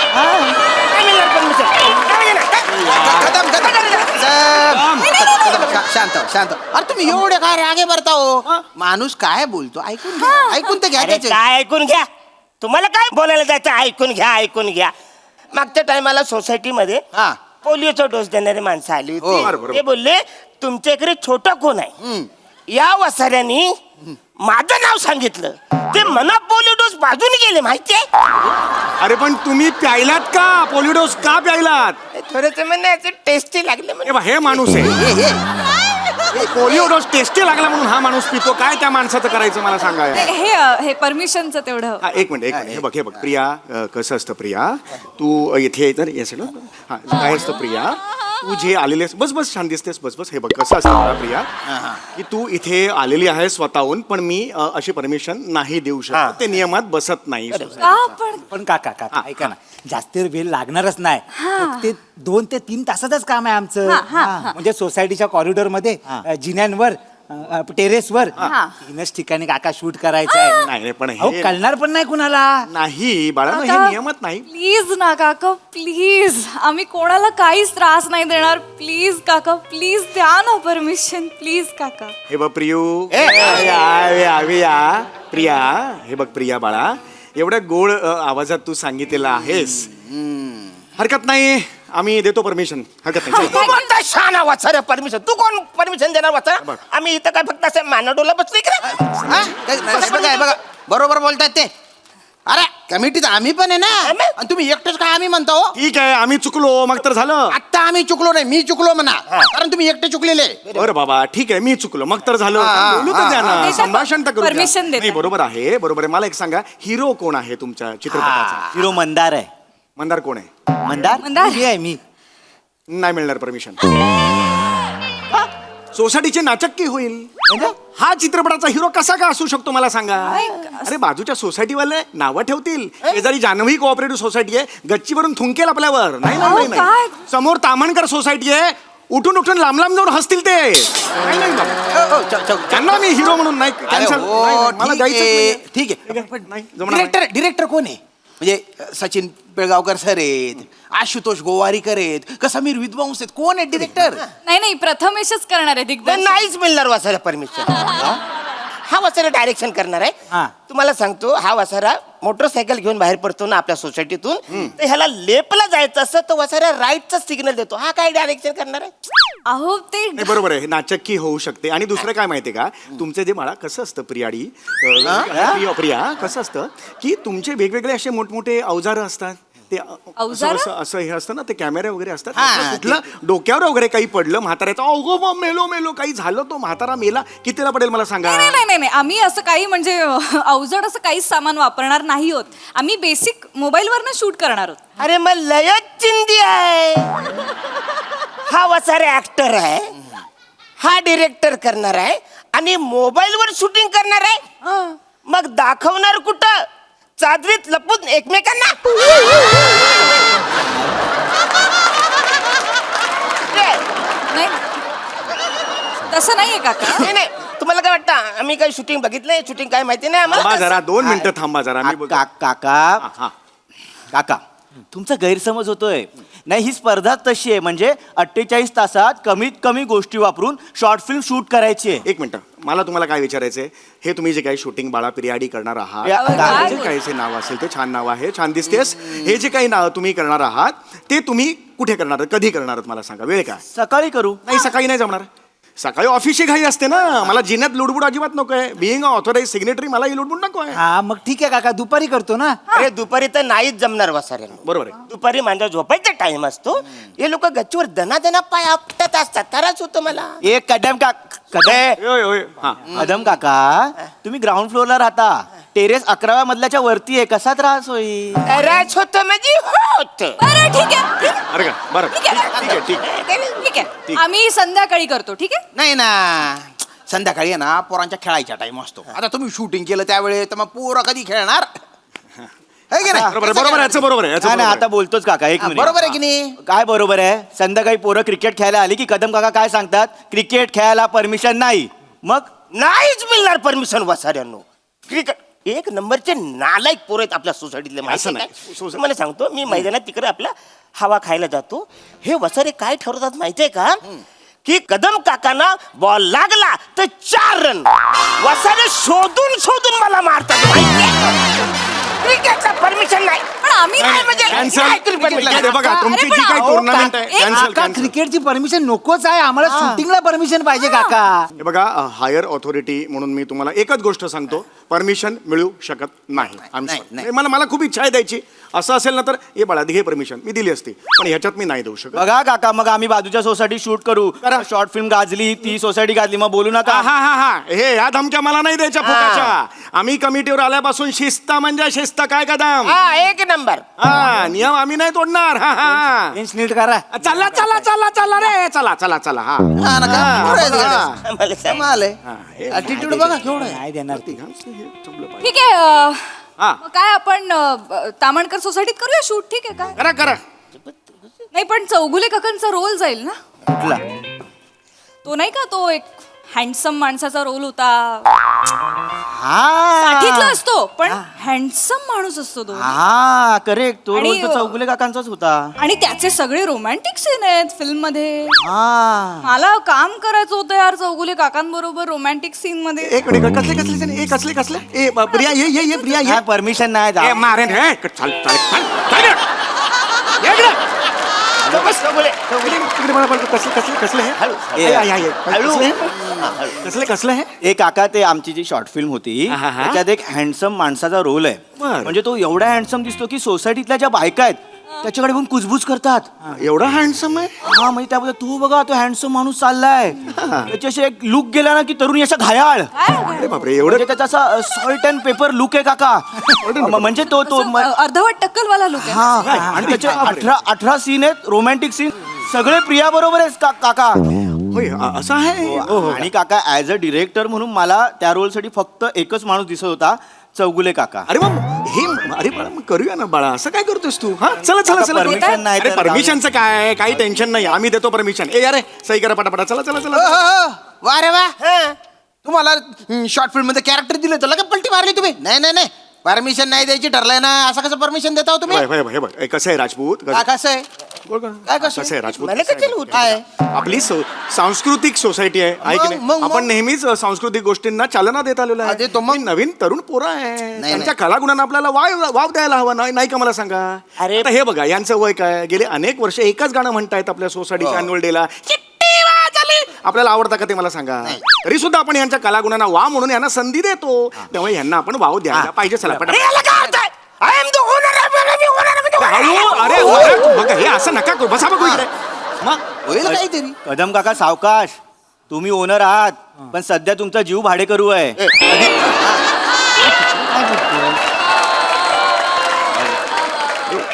[SPEAKER 2] काय मिळणार परमिशन
[SPEAKER 8] कदम शांत शांत अरे तुम्ही एवढे काय रागे भरता हो माणूस काय बोलतो ऐकून घ्या. ऐकून तर घ्या
[SPEAKER 2] अरे
[SPEAKER 8] त्याचे.
[SPEAKER 2] काय ऐकून घ्या तुम्हाला काय बोलायला जायचं ऐकून घ्या मागच्या टायमाला सोसायटीमध्ये
[SPEAKER 8] हा.
[SPEAKER 2] पोलिओचा डोस देणारे माणसं आली
[SPEAKER 8] हो.
[SPEAKER 2] होती ते बोलले तुमच्या इकडे छोटा कोण आहे या वसाऱ्यांनी माझं नाव सांगितलं ते मना पोलिओ डोस बाजूने गेले माहितीये
[SPEAKER 5] अरे पण तुम्ही प्यायलात का पोलिओडोस का प्यायलात?
[SPEAKER 2] थोडंच म्हणण्याचं टेस्टी लागलं
[SPEAKER 5] हे बघ, हे माणूस आहे पोलिओ डोस टेस्टी लागला म्हणून हा माणूस पितो. काय त्या माणसाचं करायचं मला सांगा.
[SPEAKER 1] हे परमिशनचं तेवढं
[SPEAKER 5] हा, एक मिनिट हे बघ प्रिया कसं असतं प्रिया तू इथे तर येस ना हा काय असतं प्रिया तू जे आलेली आहेस बस छान दिसतेस बस हे बघ कसं असतं मला प्रिया की तू इथे आलेली आहे स्वतःहून पण मी अशी परमिशन नाही देऊ शकत. ते नियमात बसत नाही.
[SPEAKER 1] का पण
[SPEAKER 10] पण काका ऐका ना जास्त वेळ लागणारच नाही फक्त 2 ते 3 तासातच काम आहे आमचं म्हणजे सोसायटीच्या कॉरिडॉर मध्ये जिन्यांवर टेरेसवर 3च ठिकाणी काका शूट करायचं आहे.
[SPEAKER 5] नाही रे, पण
[SPEAKER 10] अहो,
[SPEAKER 5] हे
[SPEAKER 10] कळणार पण नाही कुणाला.
[SPEAKER 5] नाही बाळा हे नियमात नाही.
[SPEAKER 1] प्लीज ना काका प्लीज आम्ही कोणाला काहीच त्रास नाही देणार प्लीज काका प्लीज द्या ना परमिशन प्लीज काका
[SPEAKER 5] हे बघ प्रियू प्रिया हे बघ प्रिया बाळा एवढ्या गोड आवाजात तू सांगितलेलं आहेस हरकत नाही आम्ही देतो परमिशन हरकत नाही.
[SPEAKER 2] तू कोणता शान वाचाऱ्या परमिशन तू कोण परमिशन देणार वाचा आम्ही इथं काय फक्त असं मानाडोला बसलोय का
[SPEAKER 8] हा? काय बघा बरोबर बोलतात ते अरे कमिटीत आम्ही पण आहे ना आणि तुम्ही एकटेच काय आम्ही म्हणतो
[SPEAKER 5] ठीक आहे आम्ही चुकलो मग तर झालं.
[SPEAKER 8] आता आम्ही चुकलो नाही मी चुकलो म्हणा कारण तुम्ही एकटे चुकलेले
[SPEAKER 5] बरं बाबा ठीक आहे मी चुकलो मग तर झालं. बोलू तर द्या ना
[SPEAKER 1] देता
[SPEAKER 5] संभाषण तर करू द्या.
[SPEAKER 1] permission देता.
[SPEAKER 5] नाही बरोबर आहे मला एक सांगा हिरो कोण आहे तुमच्या चित्रपटाचा?
[SPEAKER 9] हिरो मंदार आहे.
[SPEAKER 5] मंदार कोण आहे?
[SPEAKER 1] मंदार?
[SPEAKER 10] मी आहे मी
[SPEAKER 5] नाही मिळणार परमिशन. सोसायटीचे नाचक्की होईल. हा चित्रपटाचा हिरो कसा का असू शकतो मला सांगा. अरे बाजूच्या सोसायटीवाले नावं ठेवतील शेजारी जान्हवी कोऑपरेटिव्ह सोसायटी आहे गच्चीवरून थुंकेल आपल्यावर. नाही नाही नाही
[SPEAKER 1] काय?
[SPEAKER 5] समोर तामणकर सोसायटी आहे उठून लांब जाऊन हसतील ते. नाही, नाही बाबा. त्यांना मी हिरो म्हणून नाही cancel. नाही, नाही, मला जायचंच नाहीये.
[SPEAKER 8] ठीक आहे
[SPEAKER 5] नाही, जमणार नाही.
[SPEAKER 8] डिरेक्टर कोण आहे म्हणजे सचिन पिळगावकर सर आहेत आशुतोष गोवारीकर आहेत का समीर विद्वांस आहेत कोण आहेत डिरेक्टर
[SPEAKER 1] नाही प्रथमेशच करणार आहे
[SPEAKER 2] पण
[SPEAKER 1] दिग्दर्शन
[SPEAKER 2] नाहीच मिळणार वासाऱ्या परमिशन हा वासारा डायरेक्शन करणार आहे तुम्हाला सांगतो हा वासारा मोटरसायकल घेऊन बाहेर पडतो ना आपल्या सोसायटीतून तर ह्याला लेपला जायचं असं तो वासारा राईटचा सिग्नल देतो हा काय डायरेक्शन करणार आहे
[SPEAKER 1] अहो ते
[SPEAKER 5] नाही, बरोबर आहे नाचक्की होऊ शकते. आणि दुसरं काय माहितीये का तुमचे जे बाळा कसं असतं प्रियाडी प्रिया कसं असतं की तुमचे वेगवेगळे असे मोठमोठे अवजार असतात ते
[SPEAKER 1] अवजारं?
[SPEAKER 5] असं हे असतं ना ते कॅमेरे वगैरे असतात कुठलं डोक्यावर वगैरे काही पडलं म्हाताऱ्याचं अगो मग मेलो काही झालं तो म्हातारा मेला कितीला पडेल मला सांगा.
[SPEAKER 1] नाही आम्ही असं काही म्हणजे अवजड असं काहीच सामान वापरणार नाही होत आम्ही बेसिक मोबाईलवरनं शूट करणार आहोत.
[SPEAKER 2] अरे मग लयच चिंदी आहे हा वासारा ऍक्टर आहे हा डिरेक्टर करणार आहे आणि मोबाईलवर शूटिंग करणार आहे मग दाखवणार कुठं चादरीत लपून एकमेकांना
[SPEAKER 1] नाही तसं नाहीये काका.
[SPEAKER 2] नाही नाही, तुम्हाला काय वाटतं आम्ही काही शूटिंग बघितलंय? शूटिंग काय माहिती नाही
[SPEAKER 5] थांबा
[SPEAKER 2] आम्हाला.
[SPEAKER 5] जरा 2 मिनिटं थांबा जरा मी बघ-
[SPEAKER 9] काका
[SPEAKER 5] हा.
[SPEAKER 9] काका तुमचा गैरसमज होतोय. नाही, ही स्पर्धा तशी आहे, म्हणजे 48 तासात कमीत कमी गोष्टी वापरून शॉर्ट फिल्म शूट करायची आहे.
[SPEAKER 5] एक मिनिट, मला तुम्हाला काय विचारायचंय, हे तुम्ही जे काही शूटिंग बाळा पिरियाडी करणार आहात,
[SPEAKER 9] काय
[SPEAKER 5] जे काही जे नाव असेल ते छान नाव आहे, छान दिसतेस. हे जे काही नाव तुम्ही करणार आहात ते तुम्ही कुठे करणार आहात, कधी करणार आहात मला सांगा, वेळ काय?
[SPEAKER 9] सकाळी करू.
[SPEAKER 5] नाही, सकाळी नाही जमणार. सकाळी ऑफिसची घाई असते ना, मला जिन्यात लुडबुड अजिबात नकोय. बिईंग ऑथोराइज सिग्नेटरी मला ही लुडबुड नकोय.
[SPEAKER 10] हा मग ठीक आहे काका, दुपारी करतो ना.
[SPEAKER 2] अरे दुपारी तर नाहीच जमणार वसाऱ्यांना.
[SPEAKER 5] बरोबर आहे.
[SPEAKER 2] दुपारी माझा झोपायचा टाइम असतो. हे लोक गच्चीवर दना पाय आपटत असतात, त्रास होतो मला.
[SPEAKER 9] एक कदम कदम काका, तुम्ही ग्राउंड फ्लोअरला राहता, टेरेस 11व्या मजल्याच्या वरती आहे, कसा त्रास होईल?
[SPEAKER 2] त्रास होतो म्हणजे होत.
[SPEAKER 1] बरं ठीक आहे.
[SPEAKER 5] अरे का बरं,
[SPEAKER 1] ठीक आहे.
[SPEAKER 5] ठीक आहे, ठीक आहे.
[SPEAKER 1] ठीक आहे, आम्ही संध्याकाळी करतो. ठीक आहे.
[SPEAKER 8] नाही ना, संध्याकाळी आहे ना पोरांच्या खेळायचा टाइम असतो. आता तुम्ही शूटिंग केलं त्यावेळेस तर मग पोरं कधी खेळणार? है की नाही?
[SPEAKER 5] बरोबर आहे, बरोबर आहे, याचं बरोबर आहे, याचं
[SPEAKER 9] नाही,
[SPEAKER 5] बरोबर आहे.
[SPEAKER 9] आता बोलतोच काका, एक मिनिट.
[SPEAKER 8] बरोबर आहे की नाही?
[SPEAKER 9] काय बरोबर आहे? संध्याकाळी पोरं क्रिकेट खेळायला आली की कदम काका काय सांगतात? क्रिकेट खेळायला परमिशन नाही. मग
[SPEAKER 2] नाहीच मिळणार परमिशन वसाऱ्यांनो. क्रिकेट एक नंबरचे नालायक पोर आहेत आपल्या सोसायटीतले. माहिती
[SPEAKER 5] असं
[SPEAKER 2] आहे
[SPEAKER 5] नाही.
[SPEAKER 2] काय? तुम्हाला सांगतो, मी मैदानात तिकडे आपला हवा खायला जातो. हे वसारे काय ठरवतात माहितीये का, की कदम काकांना बॉल लागला तर 4 रन. वसारे शोधून शोधून मला मारतात माहितीये. क्रिकेटचा परमिशन नाही.
[SPEAKER 1] पण आम्ही
[SPEAKER 2] काय म्हणजे
[SPEAKER 5] Cancel.
[SPEAKER 2] काय तरी permission
[SPEAKER 5] हे बघा,
[SPEAKER 2] नाही.
[SPEAKER 5] तुमची
[SPEAKER 1] अरे
[SPEAKER 5] जी
[SPEAKER 1] पण
[SPEAKER 5] काही
[SPEAKER 1] अहो,
[SPEAKER 5] टुर्नामेंट आहे
[SPEAKER 1] एक-
[SPEAKER 5] कॅन्सल
[SPEAKER 10] काका
[SPEAKER 5] कॅन्सल.
[SPEAKER 10] क्रिकेटची परमिशन नकोच आहे आम्हाला, शूटिंगला परमिशन पाहिजे काका.
[SPEAKER 5] हे बघा, हायर ऑथॉरिटी म्हणून मी तुम्हाला एकच गोष्ट सांगतो, परमिशन मिळू शकत नाही. I'm
[SPEAKER 8] नाही,
[SPEAKER 5] sorry.
[SPEAKER 8] नाही.
[SPEAKER 5] मला खूप इच्छा आहे द्यायची. असं असेल ना तर हे बाळा घे परमिशन, मी दिली असती, पण ह्याच्यात मी नाही देऊ शकत.
[SPEAKER 9] बघा काका, मग आम्ही बाजूच्या सोसायटी शूट करू. शॉर्ट फिल्म गाजली, ती सोसायटी गाजली, मग बोलू नका.
[SPEAKER 5] हा हे ह्या धमक्या मला नाही द्यायच्या फुकाच्या. आम्ही कमिटीवर आल्यापासून शिस्त म्हणजे शिस्त काय कदम.
[SPEAKER 2] हा, एक नंबर.
[SPEAKER 5] हा, नियम आम्ही नाही तोडणार. हा
[SPEAKER 10] बेंच नीट करा.
[SPEAKER 5] चला चला चला चला रे, चला चला चला. हा
[SPEAKER 8] हा ना, काय पोरं आहेत
[SPEAKER 5] हा.
[SPEAKER 8] गड्या.
[SPEAKER 2] मला सांग.
[SPEAKER 8] कमाल आहे.
[SPEAKER 5] हा, हे
[SPEAKER 8] ॲटिट्यूड बघा केवढं आहे.
[SPEAKER 10] नाही देणार ती.
[SPEAKER 1] ठीक आहे.
[SPEAKER 5] हा.
[SPEAKER 1] मग काय आपण तामणकर सोसायटीत करूया शूट. ठीक आहे काय?
[SPEAKER 5] करा करा.
[SPEAKER 1] नाही पण चौगुले काकांचा रोल जाईल ना.
[SPEAKER 9] कुठला?
[SPEAKER 1] तो नाही का, तो एक हँडसम माणसाचा रोल होता.
[SPEAKER 9] हा
[SPEAKER 1] साठीतला असतो पण हँडसम माणूस असतो तो.
[SPEAKER 9] हा करेक्ट, तो
[SPEAKER 1] आणि,
[SPEAKER 9] रोल तर चौगुले काकांचाच होता.
[SPEAKER 1] आणि त्याचे सगळे रोमॅन्टिक सीन आहेत फिल्म मध्ये.
[SPEAKER 9] हा
[SPEAKER 1] मला काम करायचं होतं यार चौगुले काकांबरोबर रोमॅन्टिक सीन मध्ये.
[SPEAKER 5] एक मिनिट, कसले कसले ए प्रिया ये प्रिया ये.
[SPEAKER 9] परमिशन नाही
[SPEAKER 5] ए
[SPEAKER 9] जा.
[SPEAKER 5] मारेन हे. चल चल चल ये इकडे.
[SPEAKER 2] बस, चौगुले.
[SPEAKER 5] इकडे मला बोलतो, कसले हे. कसले हे.
[SPEAKER 9] ए काका, ते आमची जी शॉर्ट फिल्म होती
[SPEAKER 5] हा, हा, हा.
[SPEAKER 9] त्याच्यात एक हँडसम माणसाचा रोल आहे.
[SPEAKER 5] बरं.
[SPEAKER 9] म्हणजे तो एवढा हँडसम दिसतो की सोसायटीतल्या ज्या बायका आहेत त्याच्याकडे पण कुजबूज करतात.
[SPEAKER 5] एवढा हँडसम आहे.
[SPEAKER 9] हा म्हणजे त्याबद्दल तू बघा, तो हँडसम माणूस चाललाय, त्याच्याशी एक लुक गेला ना की तरुणी अशा घायाळ.
[SPEAKER 5] अरे बापरे, एवढं
[SPEAKER 9] म्हणजे त्याचा असा सॉल्ट अँड पेपर लुक आहे काका. म्हणजे तो
[SPEAKER 1] अर्धवट टक्कलवाला लोक आहे.
[SPEAKER 9] हा आणि त्याचे 18 सीन आहेत, रोमॅन्टिक सीन, सगळे प्रिया बरोबर आहेत काका.
[SPEAKER 5] होय, असं आहे.
[SPEAKER 9] आणि काका, ऍज अ डिरेक्टर म्हणून मला त्या रोलसाठी फक्त एकच माणूस दिसत होता, चौगुले काका.
[SPEAKER 5] अरे मग हे, अरे बाळा मग करूया ना बाळा, असं काय करतोस तू. हा चला चला चला.
[SPEAKER 9] परमिशन नाही
[SPEAKER 5] अरे
[SPEAKER 9] तर
[SPEAKER 5] परमिशनचं काय, काही टेन्शन नाही, आम्ही देतो परमिशन. ए अरे सही करा पटापटा, चला चला
[SPEAKER 8] हो,
[SPEAKER 5] चला.
[SPEAKER 8] हो, हो. वा रे वा. तुम्हाला शॉर्ट फिल्म मध्ये कॅरेक्टर दिलं तर लगेच पलटी मारली तुम्ही. नाही परमिशन नाही द्यायची ठरलंय ना, असं कसं परमिशन देता हो तुम्ही?
[SPEAKER 5] हे बघ, कसं आहे राजपूत,
[SPEAKER 8] कसं आहे?
[SPEAKER 5] बोल का?
[SPEAKER 8] काय कसं
[SPEAKER 5] कसं आहे राजपूत,
[SPEAKER 2] मला
[SPEAKER 5] कसं
[SPEAKER 2] कशाला
[SPEAKER 5] आहे?
[SPEAKER 2] उठ-
[SPEAKER 8] काय?
[SPEAKER 5] आपली सांस्कृतिक सोसायटी आहे, आहे की नाही?
[SPEAKER 8] मग-
[SPEAKER 5] आपण नेहमीच सांस्कृतिक गोष्टींना चालना देत आलेलो आहे.
[SPEAKER 8] देतो मग.
[SPEAKER 5] ही नवीन तरुण पोरं आहे,
[SPEAKER 8] नाही.
[SPEAKER 5] त्यांच्या कलागुणांना आपल्याला वाव द्यायला हवा. नाही का, मला सांगा.
[SPEAKER 2] अरे.
[SPEAKER 5] आता हे बघा, यांचं वय काय, गेले अनेक वर्ष एकच गाणं म्हणतायत आपल्या सोसायटीच्या अॅन्युअल डेला. आपल्याला आवडतं का ते मला सांगा. तरी सुद्धा आपण यांच्या कलागुणांना वाव म्हणून यांना संधी देतो, त्यामुळे यांना आपण वाव द्यायला पाहिजे. चला
[SPEAKER 2] अरे याला काय अर्थ आहे? I am the owner, me owner आहे, मी owner आहे.
[SPEAKER 5] अरे बघा, हे असं नका करू, बसा बघू इकडे. मग
[SPEAKER 8] होईल काहीतरी.
[SPEAKER 9] कदम काका सावकाश, तुम्ही ओनर आहात पण सध्या तुमचा जीव भाडे करू आहे.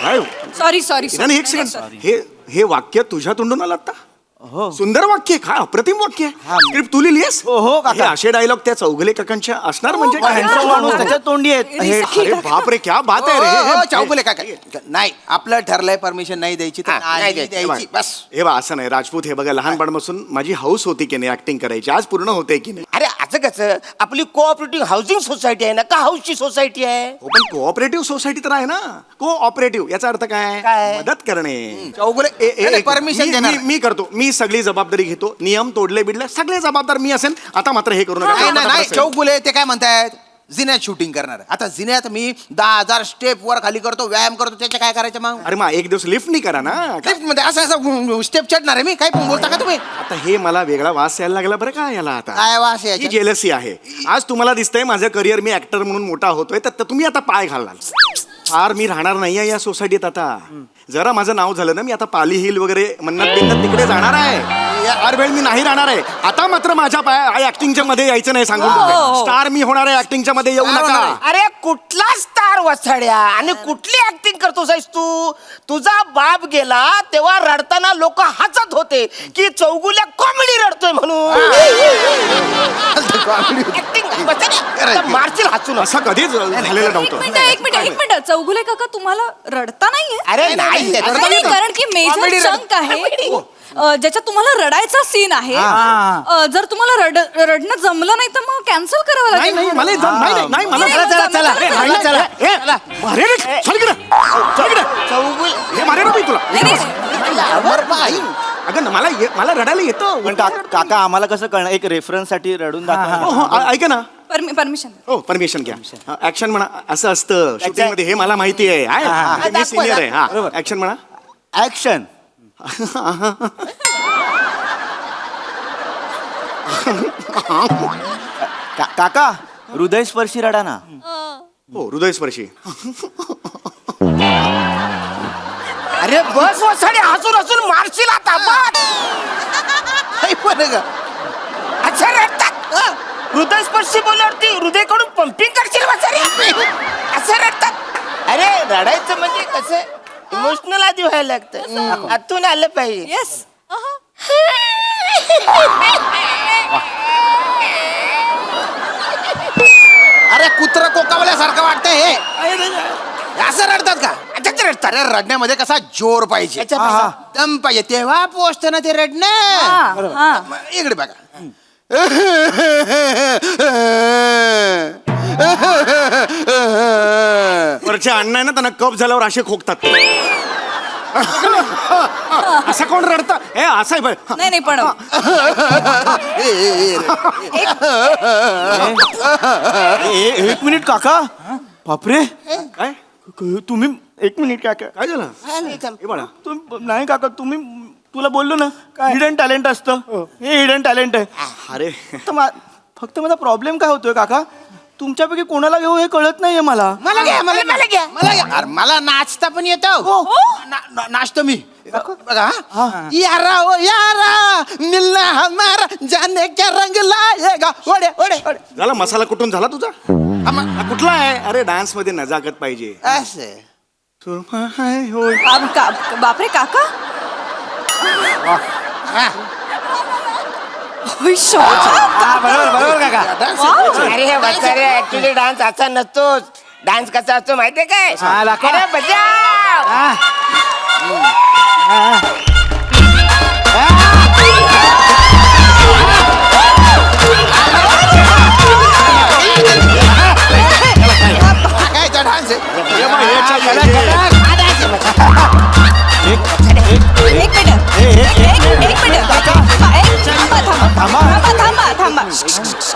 [SPEAKER 5] काय हो?
[SPEAKER 1] सॉरी
[SPEAKER 5] नाही, एक सेकंड, हे वाक्य तुझ्या तोंडून आलं आता. सुंदर वाक्य आहे, काय अप्रतिम वाक्य आहे. स्क्रिप्ट तू लिहिलीस?
[SPEAKER 9] हो, काका.
[SPEAKER 5] हे असे डायलॉग त्या चौगले काकांच्या असणार म्हणजे काय?
[SPEAKER 9] ह्यांचा माणूस त्याच्या तोंडी आहेत हे
[SPEAKER 5] अरे बाप रे, क्या बात आहे रे.
[SPEAKER 8] चौगुले काय नाही आपलं ठरलंय परमिशन नाही द्यायची तर
[SPEAKER 2] नाही
[SPEAKER 8] नाही
[SPEAKER 2] द्यायची.
[SPEAKER 8] द्यायची बस.
[SPEAKER 5] हे बा असं नाही राजपूत, हे बघा लहानपणापासून माझी हौस होती की नाही ऍक्टिंग करायची, आज पूर्ण होते की नाही.
[SPEAKER 2] अरे असं कसं, आपली कोऑपरेटिव्ह हाऊसिंग सोसायटी आहे ना, का हाऊसची सोसायटी आहे?
[SPEAKER 5] हो पण कोऑपरेटिव्ह सोसायटी तर आहे ना. कोऑपरेटिव्ह याचा अर्थ काय?
[SPEAKER 2] काय?
[SPEAKER 5] मदत करणे.
[SPEAKER 8] चौगुले परमिशन देणार
[SPEAKER 5] मी करतो, मी सगळी जबाबदारी घेतो. नियम तोडले बिडले सगळे जबाबदार मी असेल. आता मात्र हे करू
[SPEAKER 8] नाही
[SPEAKER 5] नका.
[SPEAKER 8] नाही चौगुले ते काय म्हणतायत जिन्यात शूटिंग करणार आता जिन्यात मी 10,000 स्टेप वर खाली करतो व्यायाम करतो त्याच्या काय करायचं मग
[SPEAKER 5] अरे मग एक दिवस लिफ्ट नाही करा ना.
[SPEAKER 8] लिफ्ट मध्ये असं असं स्टेप चढणार आहे मी काय पण बोलता का तुम्ही
[SPEAKER 5] आता हे मला वेगळा वास यायला लागला बरं का याला आता.
[SPEAKER 8] काय वास
[SPEAKER 5] ही
[SPEAKER 8] याच्यात?
[SPEAKER 5] जेलसी आहे. आज तुम्हाला दिसतंय माझं करिअर मी ऍक्टर म्हणून मोठा होतोय, तर तुम्ही आता पाय घालाल. फार मी राहणार नाहीये या सोसायटीत आता. जरा माझं नाव झालं ना, मी आता पाली हिल वगैरे मन्नत बिन्नत तिकडे जाणार आहे. हर वेळ मी नाही राहणार आहे. आता मात्र माझ्या पाय ऍक्टिंगच्या मध्ये यायचं नाही सांगून स्टार मी होणार आहे ऍक्टिंगच्या मध्ये येऊ नका.
[SPEAKER 2] अरे कुठला स्टार वसाड्या आणि कुठली ऍक्टिंग करतोस तू? तुझा बाप गेला तेव्हा रडताना लोक हसत होते की चौगुल्या कॉमेडी रडतोय म्हणून. ऍक्टिंग मारशील हसून.
[SPEAKER 5] असं कधीच झालेलं नव्हतं.
[SPEAKER 1] एक मिनिट चौगुले काका तुम्हाला रडता नाहीये?
[SPEAKER 2] अरे नाही
[SPEAKER 1] नाही, कारण की मेजर चंक आहे ज्याच्यात तुम्हाला रडायचा सीन आहे. जर तुम्हाला रडणं जमलं नाही तर मग कॅन्सल करावं
[SPEAKER 5] नाही
[SPEAKER 1] लागेल.
[SPEAKER 5] नाही मला नाही मला
[SPEAKER 1] नाही, चला, चला.
[SPEAKER 5] अरे, नाही, चला. ए, मारे रे, चल इकडे. चल इकडे. हे मारे ना मी तुला. अगं मला रडायला येतं.
[SPEAKER 9] पण काका आम्हाला कसं कळणार? एक रेफरन्स साठी रडून दाखवा.
[SPEAKER 5] ऐका ना.
[SPEAKER 1] परमिशन.
[SPEAKER 5] हो परमिशन घ्या. ऍक्शन म्हणा. असं असतं शूटिंग मध्ये, हे मला माहिती आहे. मी सिनियर आहे. हा ऍक्शन म्हणा.
[SPEAKER 9] ऍक्शन. काका हृदयस्पर्शी रडा ना.
[SPEAKER 5] हो हृदयस्पर्शी.
[SPEAKER 2] अरे बस वसाडे हसून हसून मारशील आता. अच्छा रडतात. हृदयस्पर्शी बोलल्यावरती हृदयकडून पंपिंग करशील वसाडे. असं रडतात. अरे रडायचं म्हणजे कसं इमोशनल आधी व्हायला लागतं. आतून आलं पाहिजे.
[SPEAKER 1] येस.
[SPEAKER 8] अरे कुत्र कोकावल्यासारखं वाटतंय हे असं रडतात का? अच्छा रडतात. अरे रडण्यामध्ये कसा जोर पाहिजे, दम पाहिजे, तेव्हा पोचत ना ते रडणं. इकडे बघा.
[SPEAKER 5] वरच्या अण्णा आहे ना, त्यांना कप झाल्यावर असे खोकतात. असं कोण रडतं? हे असं आहे बरं.
[SPEAKER 1] नाही पण
[SPEAKER 9] एक मिनिट काका. बापरे
[SPEAKER 5] काय
[SPEAKER 9] तुम्ही एक मिनिट काका.
[SPEAKER 5] काय झालं? हे बाळा
[SPEAKER 9] नाही काका तुम्ही तुला बोललो ना हिडन टॅलेंट असतं. हे हिडन टॅलेंट आहे.
[SPEAKER 5] अरे
[SPEAKER 9] फक्त माझा प्रॉब्लेम काय होतोय काका, तुमच्यापैकी कोणाला घेऊ हे कळत नाहीये मला.
[SPEAKER 8] मला घ्या मला घ्या. अरे मला नाचता पण येतो. नाचतो मी. बघा यारा ओ यारा मिलना हमारा जाने क्या रंग लाएगा. ओढे ओढे ओढे.
[SPEAKER 5] झाला मसाला कुठून झाला तुझा? हा, कुठला आहे? अरे डान्स मध्ये नजाकत पाहिजे.
[SPEAKER 8] असं
[SPEAKER 1] बापरे काका.
[SPEAKER 10] बरोबर काका.
[SPEAKER 2] अरे वसाडे ऍक्च्युली डान्स असा नसतोच. डान्स कसा असतो माहितीये काय? अरे बजाव.
[SPEAKER 8] काय डान्स आहे?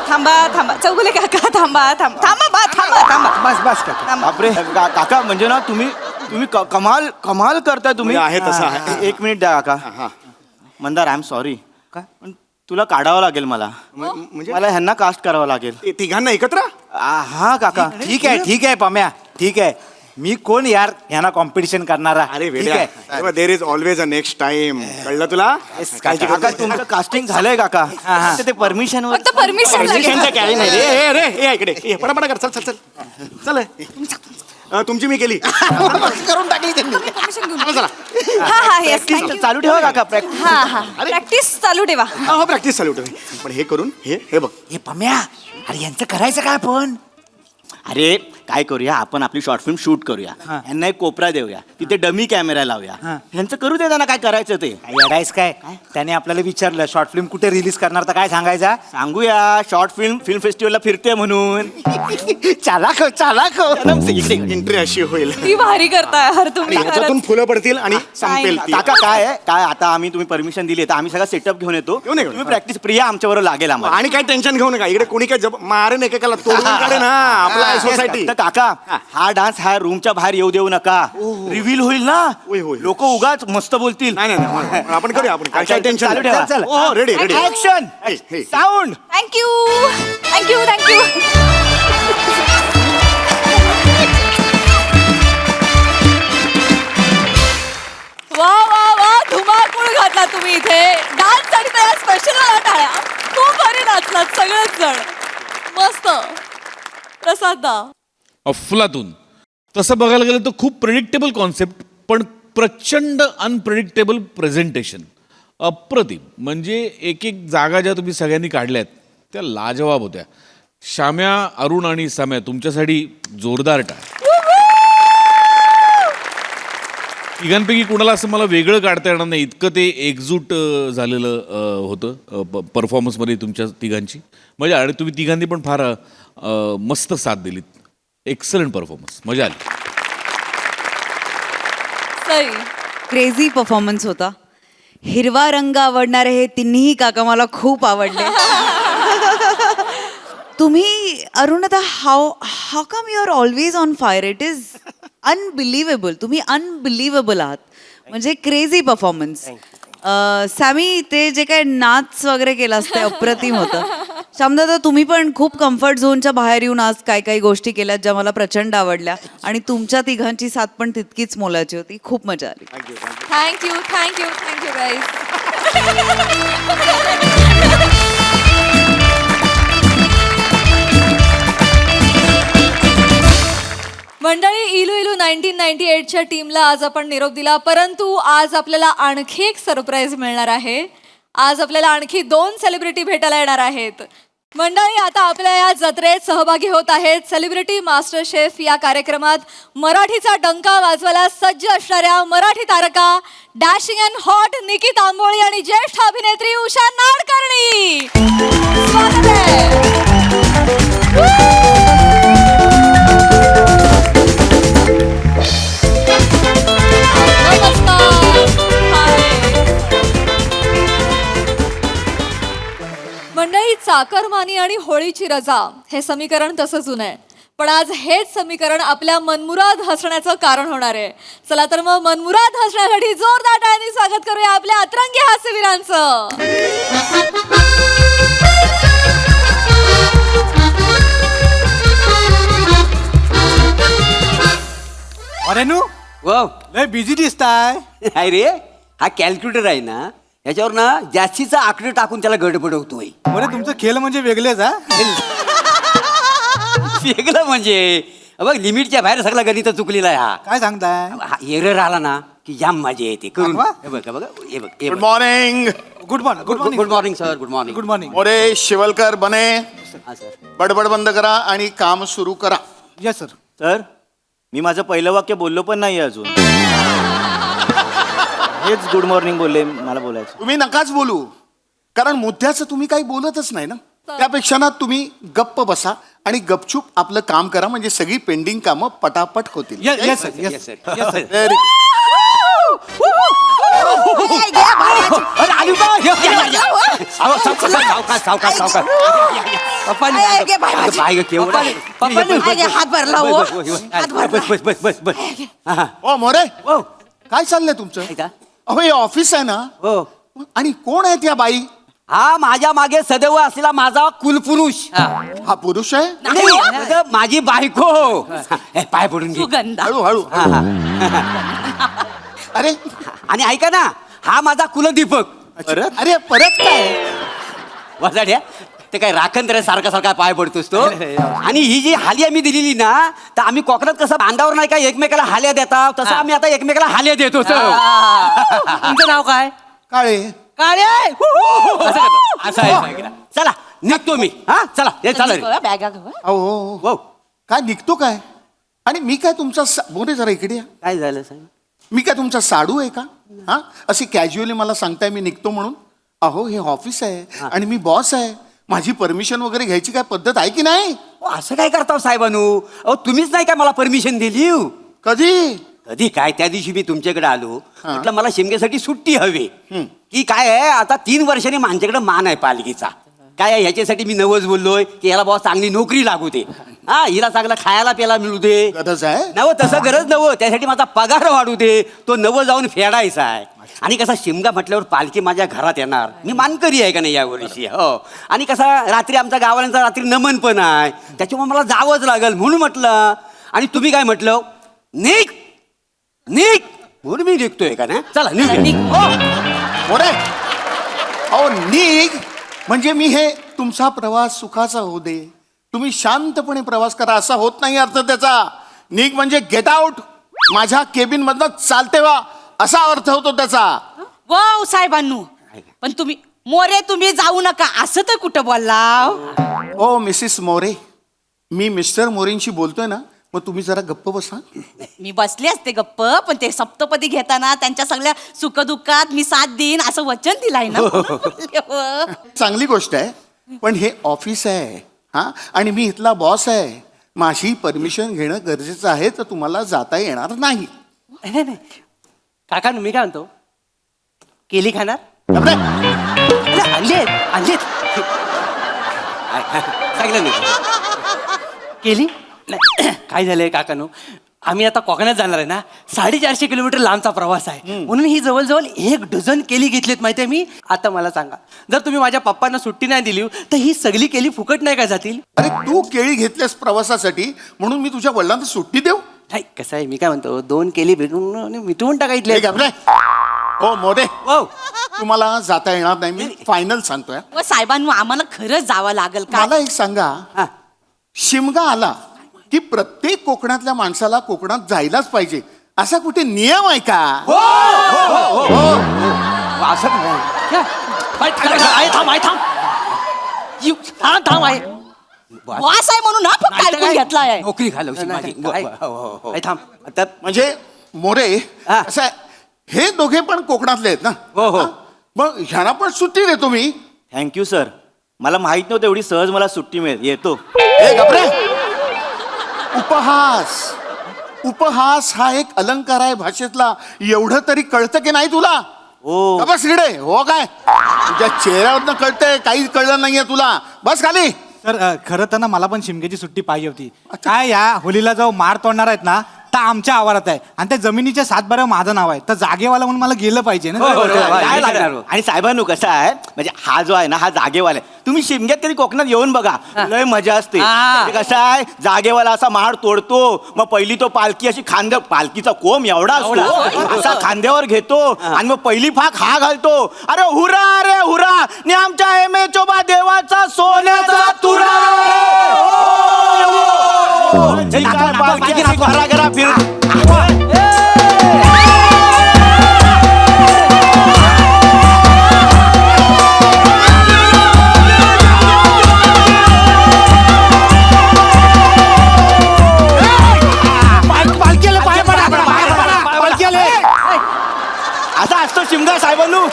[SPEAKER 1] थांबा चौगुले काका थांबा.
[SPEAKER 10] बस काका.
[SPEAKER 9] बापरे काका म्हणजे ना तुम्ही कमाल करताय तुम्ही.
[SPEAKER 5] आहे तसं आहे.
[SPEAKER 9] एक मिनिट द्या काका. Mandar I am sorry. पण तुला काढावं लागेल मला.
[SPEAKER 5] म्हणजे
[SPEAKER 9] मला ह्यांना कास्ट करावं लागेल.
[SPEAKER 5] तिघांना एकत्र?
[SPEAKER 9] हा काका.
[SPEAKER 10] ठीक आहे पम्या. ठीक आहे. मी कोण यार ह्यांना कॉम्पिटिशन करणारा.
[SPEAKER 5] अरे
[SPEAKER 10] ठीक आहे.
[SPEAKER 5] वेड्या, there is always a next time. कळलं तुला? काळजी करू
[SPEAKER 9] काका
[SPEAKER 5] नको.
[SPEAKER 9] तुमचं कास्टिंग झालंय काका. ते परमिशन वर
[SPEAKER 1] फक्त परमिशन
[SPEAKER 5] Permission चं काही नाही रे. ए, रे, ये इकडे ये, पटापटा कर. चल चल चल चल. तुमची मी केली.
[SPEAKER 8] करून टाकली त्यांनी.
[SPEAKER 5] चला.
[SPEAKER 7] हा हा येस
[SPEAKER 9] Practice चालू ठेवा काका प्रॅक्टिस.
[SPEAKER 7] हा हा प्रॅक्टिस चालू ठेवा.
[SPEAKER 5] हो प्रॅक्टिस चालू ठेवी. पण हे करून हे बघ.
[SPEAKER 10] हे पम्या अरे यांचं करायचं काय पण
[SPEAKER 9] अरे काय करूया आपण आपली शॉर्ट फिल्म शूट करूया यांना एक कोपरा देऊया तिथे डमी कॅमेरा लावूया ह्यांचं करू दे त्यांना काय करायचं ते.
[SPEAKER 10] काय येडायस काय त्याने आपल्याला विचारलं शॉर्ट फिल्म कुठे रिलीज करणार तर काय सांगायचा
[SPEAKER 9] सांगूया शॉर्ट फिल्म फेस्टिवलला फिरते म्हणून.
[SPEAKER 10] चालाक
[SPEAKER 9] इकडे
[SPEAKER 5] एंट्री अशी होईल
[SPEAKER 1] ती भारी करताय यार
[SPEAKER 5] आणि
[SPEAKER 1] तुम्ही
[SPEAKER 5] ह्याच्यातून फुलं पडतील आणि संपेल ती.
[SPEAKER 9] काका काय आता आम्ही तुम्ही परमिशन दिली तर आम्ही सगळा सेटअप घेऊन येतो.
[SPEAKER 5] घेऊन ये.
[SPEAKER 9] तुम्ही प्रॅक्टिस प्रिया आमच्याबरोबर लागेल आम्हाला.
[SPEAKER 5] आणि काय टेन्शन घेऊ नका इकडे कोणी काय मारेन एकेकाला तोडून काढे ना आपला सोसायटी.
[SPEAKER 9] तर काका हा डान्स हा रूमच्या बाहेर येऊ देऊ नका. रिव्हील होईल ना
[SPEAKER 5] होय, होय.
[SPEAKER 9] लोक उगाच मस्त बोलतील.
[SPEAKER 5] नाही आपण करूया आपण काय टेन्शन
[SPEAKER 9] चालू ठेवा.
[SPEAKER 10] चल.
[SPEAKER 5] हो ready ready
[SPEAKER 9] action sound.
[SPEAKER 7] Thank you thank you thank you.
[SPEAKER 1] वा वा वा धुमाकूळ घातला तुम्ही इथे डान्स साठी तयार स्पेशल टाळ्या. खूप भारी नाचलात सगळेच जण. मस्त. प्रसाद दा.
[SPEAKER 6] अफलातून तसं बघायला गेलं तर खूप प्रेडिक्टेबल कॉन्सेप्ट पण प्रचंड अनप्रेडिक्टेबल प्रेझेंटेशन. अप्रतिम. म्हणजे एक एक जागा ज्या तुम्ही सगळ्यांनी काढल्यात त्या लाजवाब होत्या. श्याम्या, अरुण आणि सम्या तुमच्यासाठी जोरदार टाळ. तिघांपैकी कुणाला असं मला वेगळं काढता येणार नाही इतकं ते एकजूट झालेलं होतं परफॉर्मन्समध्ये तुमच्या तिघांची. मजा आणि तुम्ही तिघांनी पण फार मस्त साथ दिलीत. Excellent performance. मजा आली.
[SPEAKER 1] सई.
[SPEAKER 7] क्रेझी परफॉर्मन्स होता. हिरवा रंग आवडणारे हे तिन्ही काका मला खूप आवडले. तुम्ही अरुण आता how come you are always on fire. It is unbelievable. तुम्ही अनबिलिव्हेबल आहात. म्हणजे क्रेझी परफॉर्मन्स. सॅमी ते जे काय नाच वगैरे केलास ते अप्रतिम होतं. श्यामदादा तुम्ही पण खूप कम्फर्ट झोनच्या बाहेर येऊन आज काही गोष्टी केल्यात ज्या मला प्रचंड आवडल्या आणि तुमच्या तिघांची साथ पण तितकीच मोलाची होती. खूप मजा आली.
[SPEAKER 1] Thank you thank you thank you guys. मंडळी इलू इलू 1998च्या टीमला आज आपण निरोप दिला परंतु आज आपल्याला आणखी एक सरप्राईज मिळणार आहे. आज आपल्याला आणखी 2 सेलिब्रिटी भेटायला येणार आहेत. मंडळी आता आपल्या या जत्रेत सहभागी होत आहेत सेलिब्रिटी मास्टर शेफ या कार्यक्रमात मराठीचा डंका वाजवायला सज्ज असणाऱ्या मराठी तारका डॅशिंग अँड हॉट निकी तांबोळी आणि ज्येष्ठ अभिनेत्री उषा नाडकर्णी. स्वागत आहे. मंडळी चाकरमानी आणि होळीची रजा हे समीकरण तसं जुनं आहे पण आज हेच समीकरण आपल्या मनमुराद हसण्याचं कारण होणार आहे. चला तर मग मनमुराद हसण्यासाठी जोरदार टाळ्यांनी स्वागत करूया आपल्या अतरंगी हास्यवीरांचं.
[SPEAKER 10] अरे नू
[SPEAKER 11] वाव
[SPEAKER 10] लय बिझी दिसताय.
[SPEAKER 11] काय रे हा कॅल्क्युलेटर आहे ना याच्यावर ना जास्तीचा आकडे टाकून त्याला गडबडवतोय.
[SPEAKER 10] बरं तुमचं खेळ म्हणजे वेगळेच हा.
[SPEAKER 11] वेगळं म्हणजे बघ लिमिटच्या बाहेर सगळा गणित चुकलेला आहे हा.
[SPEAKER 10] काय सांगताय.
[SPEAKER 11] हा एरर आला ना की जाम मजा येते करून.
[SPEAKER 10] दाखवा.
[SPEAKER 11] हे बघ हे बघ
[SPEAKER 3] good morning.
[SPEAKER 10] Good morning good morning
[SPEAKER 11] good morning sir good morning
[SPEAKER 10] good morning.
[SPEAKER 3] More Shivalkar बने
[SPEAKER 11] हा सर.
[SPEAKER 3] बडबड बंद करा आणि काम सुरू करा.
[SPEAKER 10] Yes sir.
[SPEAKER 9] तर मी माझं पहिलं वाक्य बोललो पण नाही अजून. हेच गुड मॉर्निंग बोलले मला बोलायचं.
[SPEAKER 3] तुम्ही नकाच बोलू कारण मुद्द्याचं तुम्ही काही बोलतच नाही ना. त्यापेक्षा ना तुम्ही गप्प बसा आणि गपचूप आपलं काम करा म्हणजे सगळी पेंडिंग कामं पटापट होतील.
[SPEAKER 10] Yes sir yes
[SPEAKER 11] Yes, sir.
[SPEAKER 10] Sir.
[SPEAKER 3] Very good.
[SPEAKER 11] अरे आलू का? अहो, सावकाश, सावकाश, सावकाश. पप्पांनी बाय गं, केवढं आहे. पप्पांनी
[SPEAKER 7] हात भरला हो.
[SPEAKER 11] बस बस बस बस हा, हा.
[SPEAKER 3] ओ मोरे
[SPEAKER 11] हो.
[SPEAKER 3] काय चाललंय तुमचं.
[SPEAKER 11] आहे का?
[SPEAKER 3] अहो हे ऑफिस आहे ना
[SPEAKER 11] हो
[SPEAKER 3] आणि कोण आहेत या बाई.
[SPEAKER 11] हा माझ्या मागे सदैव असलेला माझा कुलपुरुष.
[SPEAKER 3] हा पुरुष आहे.
[SPEAKER 11] नाही, अगं, माझी बायको. हे, पाय पडून घे.
[SPEAKER 3] हळू हळू.
[SPEAKER 11] हा, हा.
[SPEAKER 3] अरे
[SPEAKER 11] आणि ऐका ना हा माझा कुलदीपक.
[SPEAKER 3] अरे परत काय
[SPEAKER 11] वाजाड्या ते काय राखण तरी सारखा सारखा पाय पडतोस तो आणि ही जी हाली आम्ही दिलेली ना तर आम्ही कोकणात कसं बांधावर नाही का एकमेकाला हाल्या देतात तसं आम्ही आता एकमेकाला हाल्या देतो
[SPEAKER 9] तुमचं नाव काय?
[SPEAKER 3] काळे
[SPEAKER 9] काळे
[SPEAKER 11] असं आहे का? चला निघतो मी हा चला हे चला रे.
[SPEAKER 4] बॅगा
[SPEAKER 3] अहो
[SPEAKER 11] हो
[SPEAKER 3] काय निघतो काय आणि मी काय तुमचा मोरे जरा इकडे या.
[SPEAKER 11] काय झालं साहेब?
[SPEAKER 3] मी काय तुमचा साडू आहे का हा अशी कॅज्युअली मला सांगताय मी निघतो म्हणून. अहो हे ऑफिस आहे आणि मी बॉस आहे, माझी परमिशन वगैरे घ्यायची काय पद्धत आहे की नाही?
[SPEAKER 11] असं काय करता साहेबानू? अहो तुम्हीच नाही का मला परमिशन दिली?
[SPEAKER 3] कधी
[SPEAKER 11] कधी काय त्या दिवशी मी तुमच्याकडे आलो म्हटलं मला शिमग्यासाठी सुट्टी हवी की काय आहे आता 3 वर्षांनी माझ्याकडे मान आहे पालखीचा काय आहे ह्याच्यासाठी मी नवच बोललोय की याला बाबा चांगली नोकरी लागू दे हा हिला चांगला खायला प्यायला मिळू दे.
[SPEAKER 3] गरज आहे
[SPEAKER 11] नव तसं गरज नवं त्यासाठी माझा पगार वाढू दे तो नवं जाऊन फेडायचा आहे. आणि कसा शिमगा म्हटल्यावर पालखी माझ्या घरात येणार मी मानकरी आहे का नाही या वर्षी हो आणि कसा रात्री आमच्या गावाल्यांचा रात्री नमन पण आहे त्याच्यामुळे मला जावंच लागेल म्हणून म्हटलं. आणि तुम्ही काय म्हटलं निघ निघ म्हणून मी निघतोय का ना चला निघ.
[SPEAKER 3] मोरे अहो निघ म्हणजे मी हे तुमचा प्रवास सुखाचा होऊ दे तुम्ही शांतपणे प्रवास करा असा होत नाही अर्थ त्याचा. निघ म्हणजे गेट आउट माझ्या केबिन मधनं चालते वा असा अर्थ होतो त्याचा.
[SPEAKER 4] वाव साहेबांनू पण तुम्ही मोरे तुम्ही जाऊ नका असं तर कुठं बोलला?
[SPEAKER 3] ओ मिसेस मोरे मी मिस्टर मोरेंशी बोलतोय ना मग तुम्ही जरा गप्प बसा.
[SPEAKER 4] मी बसले असते गप्प पण ते सप्तपदी घेताना त्यांच्या सगळ्या सुखदुःखात मी साथ देईन असं वचन दिलाय ना.
[SPEAKER 3] चांगली गोष्ट आहे पण हे ऑफिस आहे हा आणि मी इथला बॉस आहे माझी परमिशन घेणं गरजेचं आहे तर तुम्हाला जाता येणार नाही.
[SPEAKER 9] नाही काका मी काय म्हणतो केली खाणार?
[SPEAKER 3] गप्रे.
[SPEAKER 9] आणलीत आणलीत
[SPEAKER 11] सांगितलं नाही
[SPEAKER 9] केली नाही. काय झालंय काकानो आम्ही आता कोकणात जाणार आहे ना 450 किलोमीटर लांबचा प्रवास आहे म्हणून ही जवळजवळ 1 डझन केली घेतलीत माहितीये मी. आता मला सांगा जर तुम्ही माझ्या पप्पांना सुट्टी नाही दिली तर ही सगळी केली फुकट नाही का जातील?
[SPEAKER 3] अरे तू केळी घेतल्यास प्रवासासाठी म्हणून मी तुझ्या वडिलांना सुट्टी देऊ?
[SPEAKER 9] नाही कसं आहे मी काय म्हणतो 2 केली भेटून मिटवून टाकायतले.
[SPEAKER 3] हे गप्रे. हो मोरे
[SPEAKER 9] हो
[SPEAKER 3] तुम्हाला जाता येणार नाही मी फायनल सांगतोय.
[SPEAKER 4] व साहेबांनू आम्हाला खरंच जावं लागेल का?
[SPEAKER 3] मला एक सांगा
[SPEAKER 11] हा.
[SPEAKER 3] शिमगा आला की प्रत्येक कोकणातल्या माणसाला कोकणात जायलाच पाहिजे असा कुठे नियम आहे का?
[SPEAKER 11] असं
[SPEAKER 9] थांब आहे
[SPEAKER 4] वास आहे म्हणून ना फक्त ऐकून घेतलाय.
[SPEAKER 11] नोकरी घालवशी माझी
[SPEAKER 9] थांब
[SPEAKER 11] आता
[SPEAKER 3] म्हणजे मोरे
[SPEAKER 11] हा.
[SPEAKER 3] असं आहे, हे दोघे पण कोकणातले आहेत ना?
[SPEAKER 11] हो, हो.
[SPEAKER 3] हा? मग ह्यांना पण सुट्टी देतो मी.
[SPEAKER 9] थँक्यू सर मला माहित नव्हतं एवढी सहज मला सुट्टी मिळेल येतो.
[SPEAKER 3] ए गप्रे. उपहास उपहास हा एक अलंकार आहे भाषेतला एवढं तरी कळतं की नाही तुला?
[SPEAKER 9] हो
[SPEAKER 3] बस इकडे हो काय तुझ्या चेहऱ्यावरनं कळतंय काही कळलं नाहीये तुला. बस खाली.
[SPEAKER 10] सर खरं तर ना मला पण शिमग्याची सुट्टी पाहिजे होती. काय या होलीला जो मार तोडणार आहेत ना तर आमच्या आवारात आहे आणि त्या जमिनीच्या 7 माझं नाव आहे तर जागेवाला म्हणून मला गेलं पाहिजे ना.
[SPEAKER 11] काय लागणार हो?
[SPEAKER 9] आणि साहेबांनो कसं आहे म्हणजे हा जो आहे ना हा जागेवाला आहे. तुम्ही शिमग्यात कधी कोकणात येऊन बघा लय मजा असते. म्हणजे कसं आहे जागेवाला असा महाड तोडतो मग पहिली तो पालखी अशी पालखीचा कोंब एवढा असतो असा खांद्यावर घेतो आणि मग पहिली फाक हा घालतो अरे हुरा रे हुरा नि आमच्या एमे चोबा देवाचा सोन्याचा तुरा. पालखी घरा फिर असा असतो शिमगा साहेबांनू.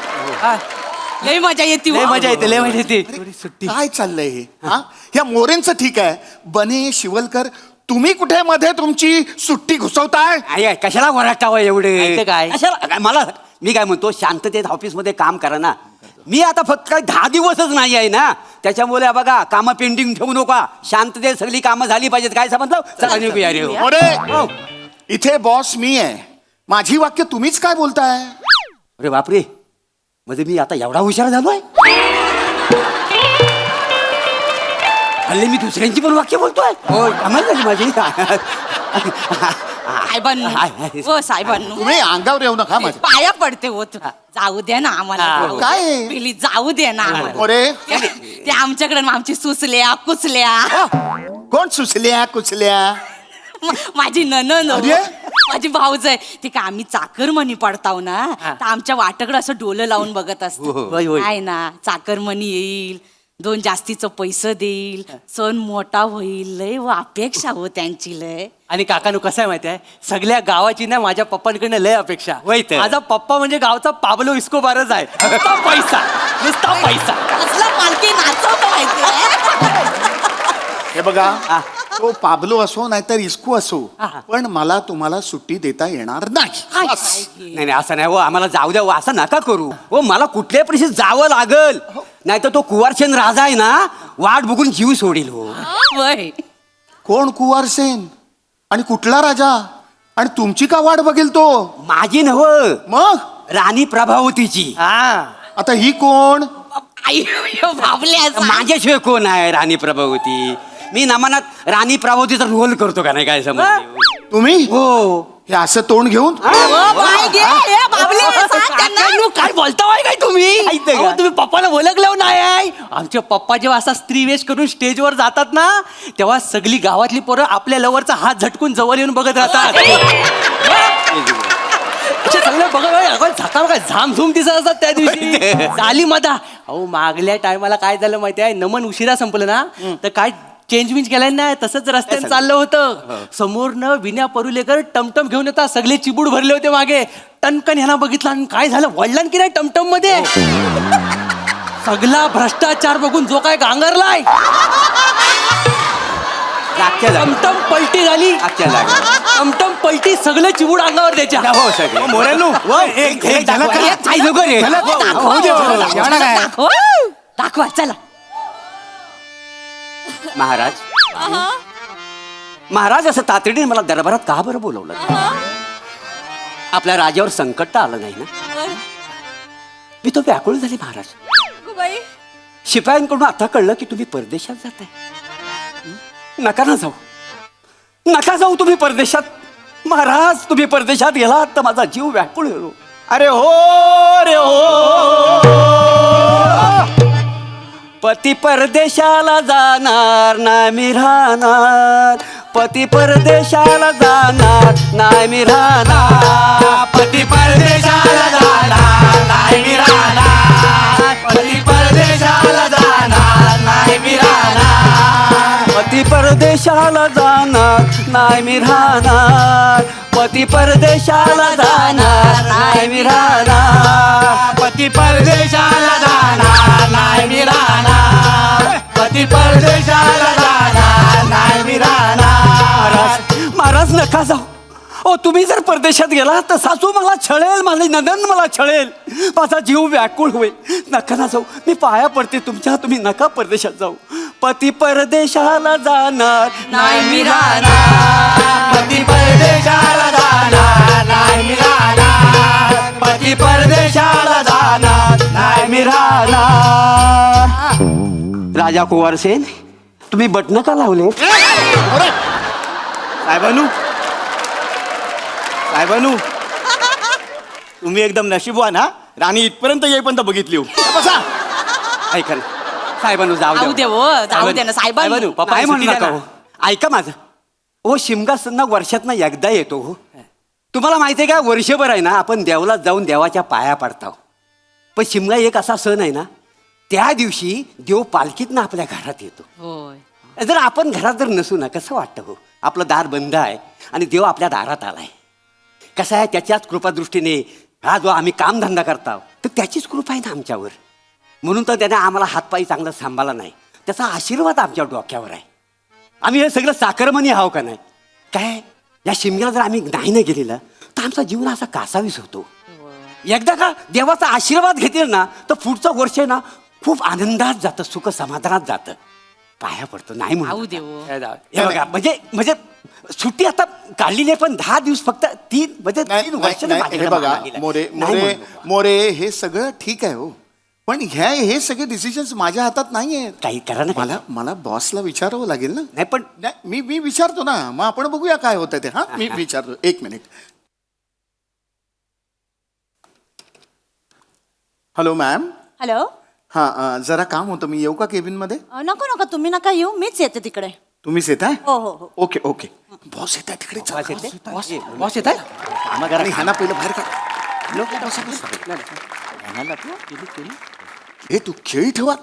[SPEAKER 4] लय मजा येते.
[SPEAKER 9] लय मजा येते लय मजा येते.
[SPEAKER 3] काय चाललंय हे हा? ह्या मोरेंचं ठीक आहे बने शिवलकर तुम्ही कुठे मध्ये तुमची सुट्टी घुसवताय?
[SPEAKER 11] आहे कशाला वराटावं एवढे
[SPEAKER 9] ते काय?
[SPEAKER 11] कशाला मला मी काय म्हणतो शांततेत ऑफिसमध्ये काम करा ना. मी आता फक्त काय 10 दिवसच नाही आहे ना त्याच्यामुळे बघा कामं पेंडिंग ठेवू नका शांततेत सगळी कामं झाली पाहिजेत. काय समजलं चला निघूया रे.
[SPEAKER 3] मोरे इथे बॉस मी आहे माझी वाक्य तुम्हीच काय बोलताय?
[SPEAKER 11] अरे बापरे म्हणजे मी आता एवढा हुशार झालोय हल्ली मी दुसऱ्यांची पण वाक्य बोलतोय. हो कमाल झाली माझी.
[SPEAKER 4] साहेबांनू व साहेबांनू
[SPEAKER 3] तुम्ही अंगावर येऊ नका माझ्या.
[SPEAKER 4] पाया पडते होत जाऊ द्या ना आम्हाला.
[SPEAKER 3] काय?
[SPEAKER 4] प्लीज जाऊ द्या ना आम्हाला.
[SPEAKER 3] मोरे
[SPEAKER 4] ते ते आमच्याकडे आमची सुचल्या कुचल्या
[SPEAKER 8] कोण सुचल्या कुचल्या
[SPEAKER 4] माझी ननन
[SPEAKER 8] अरे?
[SPEAKER 4] माझी भाऊज आहे ती का आम्ही चाकरमणी पडताव ना तर आमच्या वाटाकडे असं डोलं लावून बघत असतो
[SPEAKER 11] होय, होय.
[SPEAKER 4] आहे ना चाकरमणी येईल 2 जास्तीचं पैसे देईल सण मोठा होईल लय व अपेक्षा हो त्यांची लय.
[SPEAKER 12] आणि काकानू कसं आहे माहिती आहे सगळ्या गावाची ना माझ्या पप्पांकडनं लय अपेक्षा
[SPEAKER 11] होय तर.
[SPEAKER 12] माझा पप्पा म्हणजे गावचा पाबलो इस्कोबारच आहे नुसता पैसा नुसता पैसा
[SPEAKER 4] कसला पालखी नाचवतो माहिती
[SPEAKER 3] हे बघा तो पाबलो असो नाहीतर इस्कू असो पण मला तुम्हाला सुट्टी देता येणार नाही बस.
[SPEAKER 11] नाही असं नाही हो आम्हाला जाऊ द्या हो, असं नका करू हो मला कुठल्याही परिस्थितीत जावं लागल नाही तर तो कुवारसेन राजा आहे ना वाट बघून जीव सोडील हो
[SPEAKER 4] वय
[SPEAKER 3] कोण कुवारसेन आणि कुठला राजा आणि तुमची का वाट बघेल तो
[SPEAKER 11] माझी नव
[SPEAKER 3] मग
[SPEAKER 11] राणी प्रभावतीची
[SPEAKER 3] आता ही कोण
[SPEAKER 4] आई भाबल्या
[SPEAKER 11] माझ्याशिवाय कोण आहे राणी प्रभावती मी नमनात राणी प्रभावतीचा रोल करतो का नाही काय समज
[SPEAKER 3] तुम्ही
[SPEAKER 11] हो
[SPEAKER 3] हे असं तोंड घेऊन
[SPEAKER 12] काकांनो, काय बोलताय काय तुम्ही
[SPEAKER 11] ऐकतंय का?
[SPEAKER 12] अहो, तुम्ही पप्पाला ओळखलं नाही आमचे पप्पा जेव्हा असा स्त्रीवेश करून स्टेजवर जातात ना तेव्हा सगळी गावातली पोरं आपल्या लवरचा हात झटकून जवळ येऊन बघत राहतात अच्छा, चांगलं बघा झाका बघा झामझूम दिसत असतात त्या दिवशी झाली मधा अहो मागल्या टायमाला काय झालं माहिती आहे नमन उशिरा संपलं ना तर काय चेंज विंज केलाय नाही तसंच रस्त्याने चाललं होतं समोरनं विन्या परुलेकर टमटम घेऊन येतात सगळे चिबूड भरले होते मागे टनकन ह्याला बघितलं आणि काय झालं वळलं की नाही टमटम मध्ये सगळा भ्रष्टाचार बघून जो काय गांगरलाय टमटम पलटी झाली टमटम पलटी सगळं चिबूड अंगावर द्यायच्या
[SPEAKER 11] हो सगळे मोऱ्यांनो एक झालं का? एक काय नको रे.
[SPEAKER 4] दाखवा चला
[SPEAKER 11] महाराज असं तातडीने मला दरबारात का बरं बोलवलं आपल्या राजावर संकट तर आलं नाही ना मी तो व्याकुळ झाले महाराज शिपायांकडून आता कळलं की तुम्ही परदेशात जाताय नका ना जाऊ नका जाऊ तुम्ही परदेशात महाराज तुम्ही परदेशात गेलात तर माझा जीव व्याकुळ होतो अरे हो पती परदेशाला जाणार नाही मी राहणार पती परदेशाला जाणार नाही मी राहणार पती परदेशाला जाणार नाही मी राहणार पती परदेशाला जाणार नाही मी राहणार पती परदेशाला जाणार नाही मी राहणार पती परदेशाला जाणार नाही मी राहणार पती परदेशाला जाणार नाही मी राहणार पती परदेशाला जाणार नाही मी राहणार महाराज नका जाऊ ओ तुम्ही जर परदेशात गेला तर सासू मला छळेल माझे नंदन मला छळेल माझा जीव व्याकुळ होईल नका ना जाऊ मी पाया पडते तुमच्या तुम्ही नका परदेशात जाऊ पती परदेशाला जाणार नाही मी राहणार पती परदेशाला जाणार नाही मी राहणार पती परदेशाला जाणार नाही मी राहणार राजा कुवारसेन तुम्ही बटन का लावले
[SPEAKER 9] साहेबानू तुम्ही एकदम नशीबवान हा राणी इथपर्यंत येईपर्यंत बघितली हो.
[SPEAKER 11] ऐका ना साहेबांनो
[SPEAKER 4] जाऊ दे हो जाऊ दे ना साहेबांनी
[SPEAKER 11] पप्पा काय म्हणू नका हो ऐका माझं ओ शिमगा वर्षातनं एकदा येतो हो तुम्हाला माहिती आहे का वर्षभर आहे ना आपण देवला जाऊन देवाच्या पाया पडतो पण शिमगा एक असा सण आहे ना त्या दिवशी देव पालखीतनं आपल्या घरात येतो
[SPEAKER 4] होय
[SPEAKER 11] जर आपण घरात जर नसू ना कसं वाटतं हो आपलं दार बंद आहे आणि देव आपल्या दारात आलाय कसं आहे त्याच्याच कृपादृष्टीने हा जो आम्ही कामधंदा करतो तर त्याचीच कृपा आहे ना आमच्यावर म्हणून तर त्याने आम्हाला हातपायी चांगला सांभाळला नाही त्याचा आशीर्वाद आमच्या डोक्यावर आहे आम्ही हे सगळं साखरमणी आहो का नाही काय या शिमग्याला जर आम्ही नाही ना गेलेलं तर आमचा जीवन असा कासावीस होतो एकदा का देवाचा आशीर्वाद घेतील ना तर पुढचं वर्ष ना खूप आनंदात जातं सुख समाधानात जातं पाया पडतो नाही म्हणून हे बघा म्हणजे सुट्टी आता काढलेली आहे पण 10 दिवस फक्त 3 वर्ष
[SPEAKER 3] हे बघा मोरे हे सगळं ठीक आहे हो पण हे सगळे डिसिजन्स माझ्या हातात नाही आहेत
[SPEAKER 11] काही करा ना
[SPEAKER 3] मला बॉसला विचारावं लागेल ना
[SPEAKER 11] नाही पण
[SPEAKER 3] मी विचारतो ना मग आपण बघूया काय होतं ते हा मी विचारतो 1 मिनिट हॅलो मॅम
[SPEAKER 4] हॅलो
[SPEAKER 5] हां जरा काम होतं, मी येऊ का केबिनमध्ये?
[SPEAKER 4] नको नको तुम्ही नका येऊ, मीच येते तिकडे.
[SPEAKER 5] तुम्हीच येत आहे?
[SPEAKER 4] हो हो हो.
[SPEAKER 5] Okay okay. बॉस येत आहे तिकडे.
[SPEAKER 12] बॉस येत आहे.
[SPEAKER 5] आणि ह्याना पहिलं बाहेर काढ. हे तू खेळी ठेवा.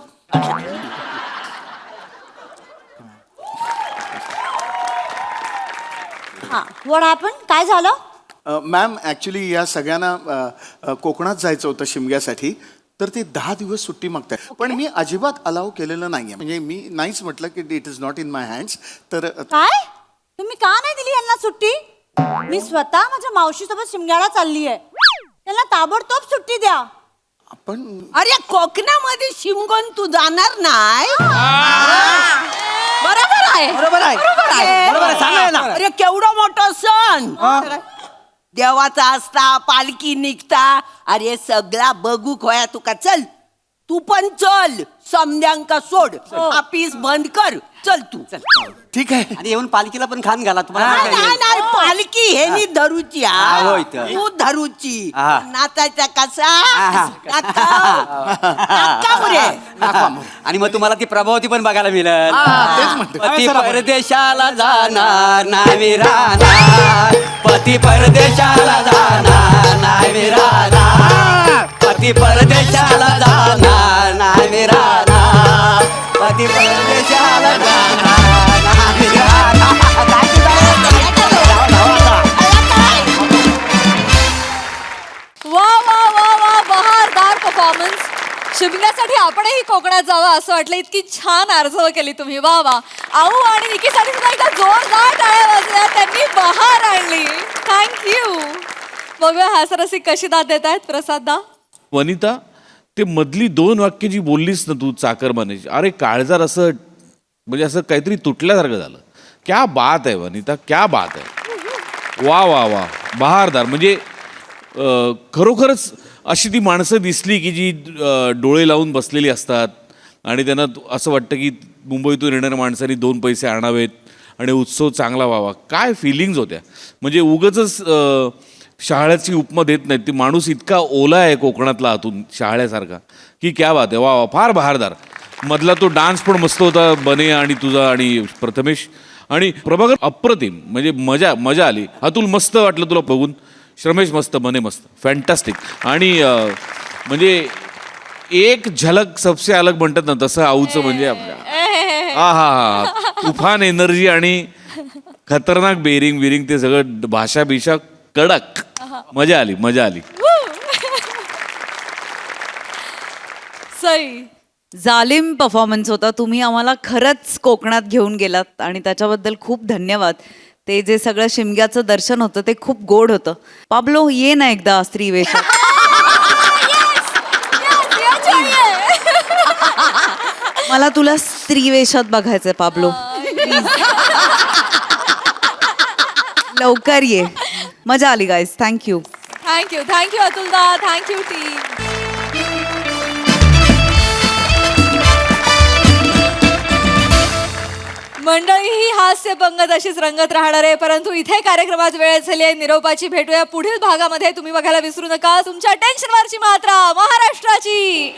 [SPEAKER 4] हा व्हॉट हॅपन, काय झालं?
[SPEAKER 5] मॅम ॲक्च्युली या सगळ्यांना कोकणात जायचं होतं शिमग्यासाठी, तर ते 10 दिवस सुट्टी मागताय. पण मी अजिबात अलाव केलेलं नाहीये, म्हणजे मी नाहीच म्हटलं की it is not in my hands. तर
[SPEAKER 4] काय तुम्ही का नाही दिली यांना सुट्टी? मी स्वतः माझ्या मावशीसोबत शिमग्याला चालली आहे, त्यांना ताबडतोब सुट्टी द्या.
[SPEAKER 5] आपण
[SPEAKER 4] अरे कोकणामध्ये शिमगोन तू जाणार नाही? बरोबर आहे
[SPEAKER 11] बरोबर आहे बरोबर आहे, सांगा ना.
[SPEAKER 4] अरे केवढा मोठा सण, देवाचा असता, पालखी निघता, अरे सगळा बघू खोया तुका. चल तू पण चल, समद्यांका सोड, ऑफिस बंद कर, चल तू.
[SPEAKER 5] ठीक आहे.
[SPEAKER 11] आणि येऊन पालखीला पण खान घाला तुम्हाला.
[SPEAKER 4] नाही पालखी हे नी धरूची,
[SPEAKER 11] होय तर.
[SPEAKER 4] तू धरूची.
[SPEAKER 11] हा.
[SPEAKER 4] नाचायचा कसा?
[SPEAKER 11] आणि मग तुम्हाला ती प्रभावती पण बघायला मिळेल.
[SPEAKER 5] तेच म्हणतो.
[SPEAKER 11] पती परदेशाला जाणार नाही राहणार, पती परदेशाला जाणार नाही राहणार, पती परदेशाला जाणार नाही राहणार, पती परदेशाला जाणार नाही राहणार.
[SPEAKER 1] वा वा वा वा, बहारदार परफॉर्मन्स. शिमग्यासाठी आपणही कोकणात जावं असं वाटलं, इतकी छान आर्जव केली तुम्ही. वा वा. आऊ आणि निकीसाठी सुद्धा एकदा जोरदार टाळ्या वाजल्या, त्यांनी बहार आणली. थँक्यू. बघूया हास्यरसिक कशी दाद देत आहेत. प्रसाद दा.
[SPEAKER 6] वनिता, ते मधली 2 वाक्य जी बोललीस ना तू चाकरमानीची, अरे काळजार असं म्हणजे असं काहीतरी तुटल्यासारखं झालं. क्या बात आहे वनिता, क्या बात आहे. वा वा वा, बहारदार. म्हणजे खरोखरच अशी ती माणसं दिसली की जी डोळे लावून बसलेली असतात आणि त्यांना असं वाटतं की मुंबईतून येणाऱ्या माणसांनी 2 पैसे आणावेत आणि उत्सव चांगला व्हावा. काय फिलिंग्ज होत्या. म्हणजे उगाचच शहाळ्याची उपमा देत नाहीत. ती माणूस इतका ओला आहे कोकणातला आतून शहाळ्यासारखा की क्या बात आहे. वा वा, फार बहारदार. मधला तो डान्स पण मस्त होता, बने आणि तुझा आणि प्रथमेश आणि प्रभाकर. अप्रतिम, म्हणजे मजा मजा आली. अतुल मस्त वाटलं तुला बघून, श्रमेश मस्त, बने मस्त, फॅन्टॅस्टिक. आणि म्हणजे एक झलक सबसे अलग म्हणतात ना तसं आऊचं म्हणजे हा हा हा, तुफान एनर्जी आणि खतरनाक बेरिंग बिरिंग ते सगळं भाषा बिषा कडक. मजा आली मजा आली.
[SPEAKER 1] सई.
[SPEAKER 7] जालिम परफॉर्मन्स होता. तुम्ही आम्हाला खरंच कोकणात घेऊन गेलात आणि त्याच्याबद्दल खूप धन्यवाद. ते जे सगळं शिमग्याचं दर्शन होतं ते खूप गोड होतं. पाब्लो, ये ना एकदा स्त्री वेशात. मला तुला स्त्री वेशात बघायचंय पाब्लो. लवकर ये. मजा आली guys. Thank you.
[SPEAKER 1] Thank you thank you Atul da. Thank you team. मंडळी ही हास्य पंगत अशीच रंगत राहणार आहे, परंतु इथे कार्यक्रमात वेळ झाली आहे निरोपाची. भेटूया पुढील भागामध्ये. तुम्ही बघायला विसरू नका तुमच्या टेन्शनवरची मात्रा महाराष्ट्राची.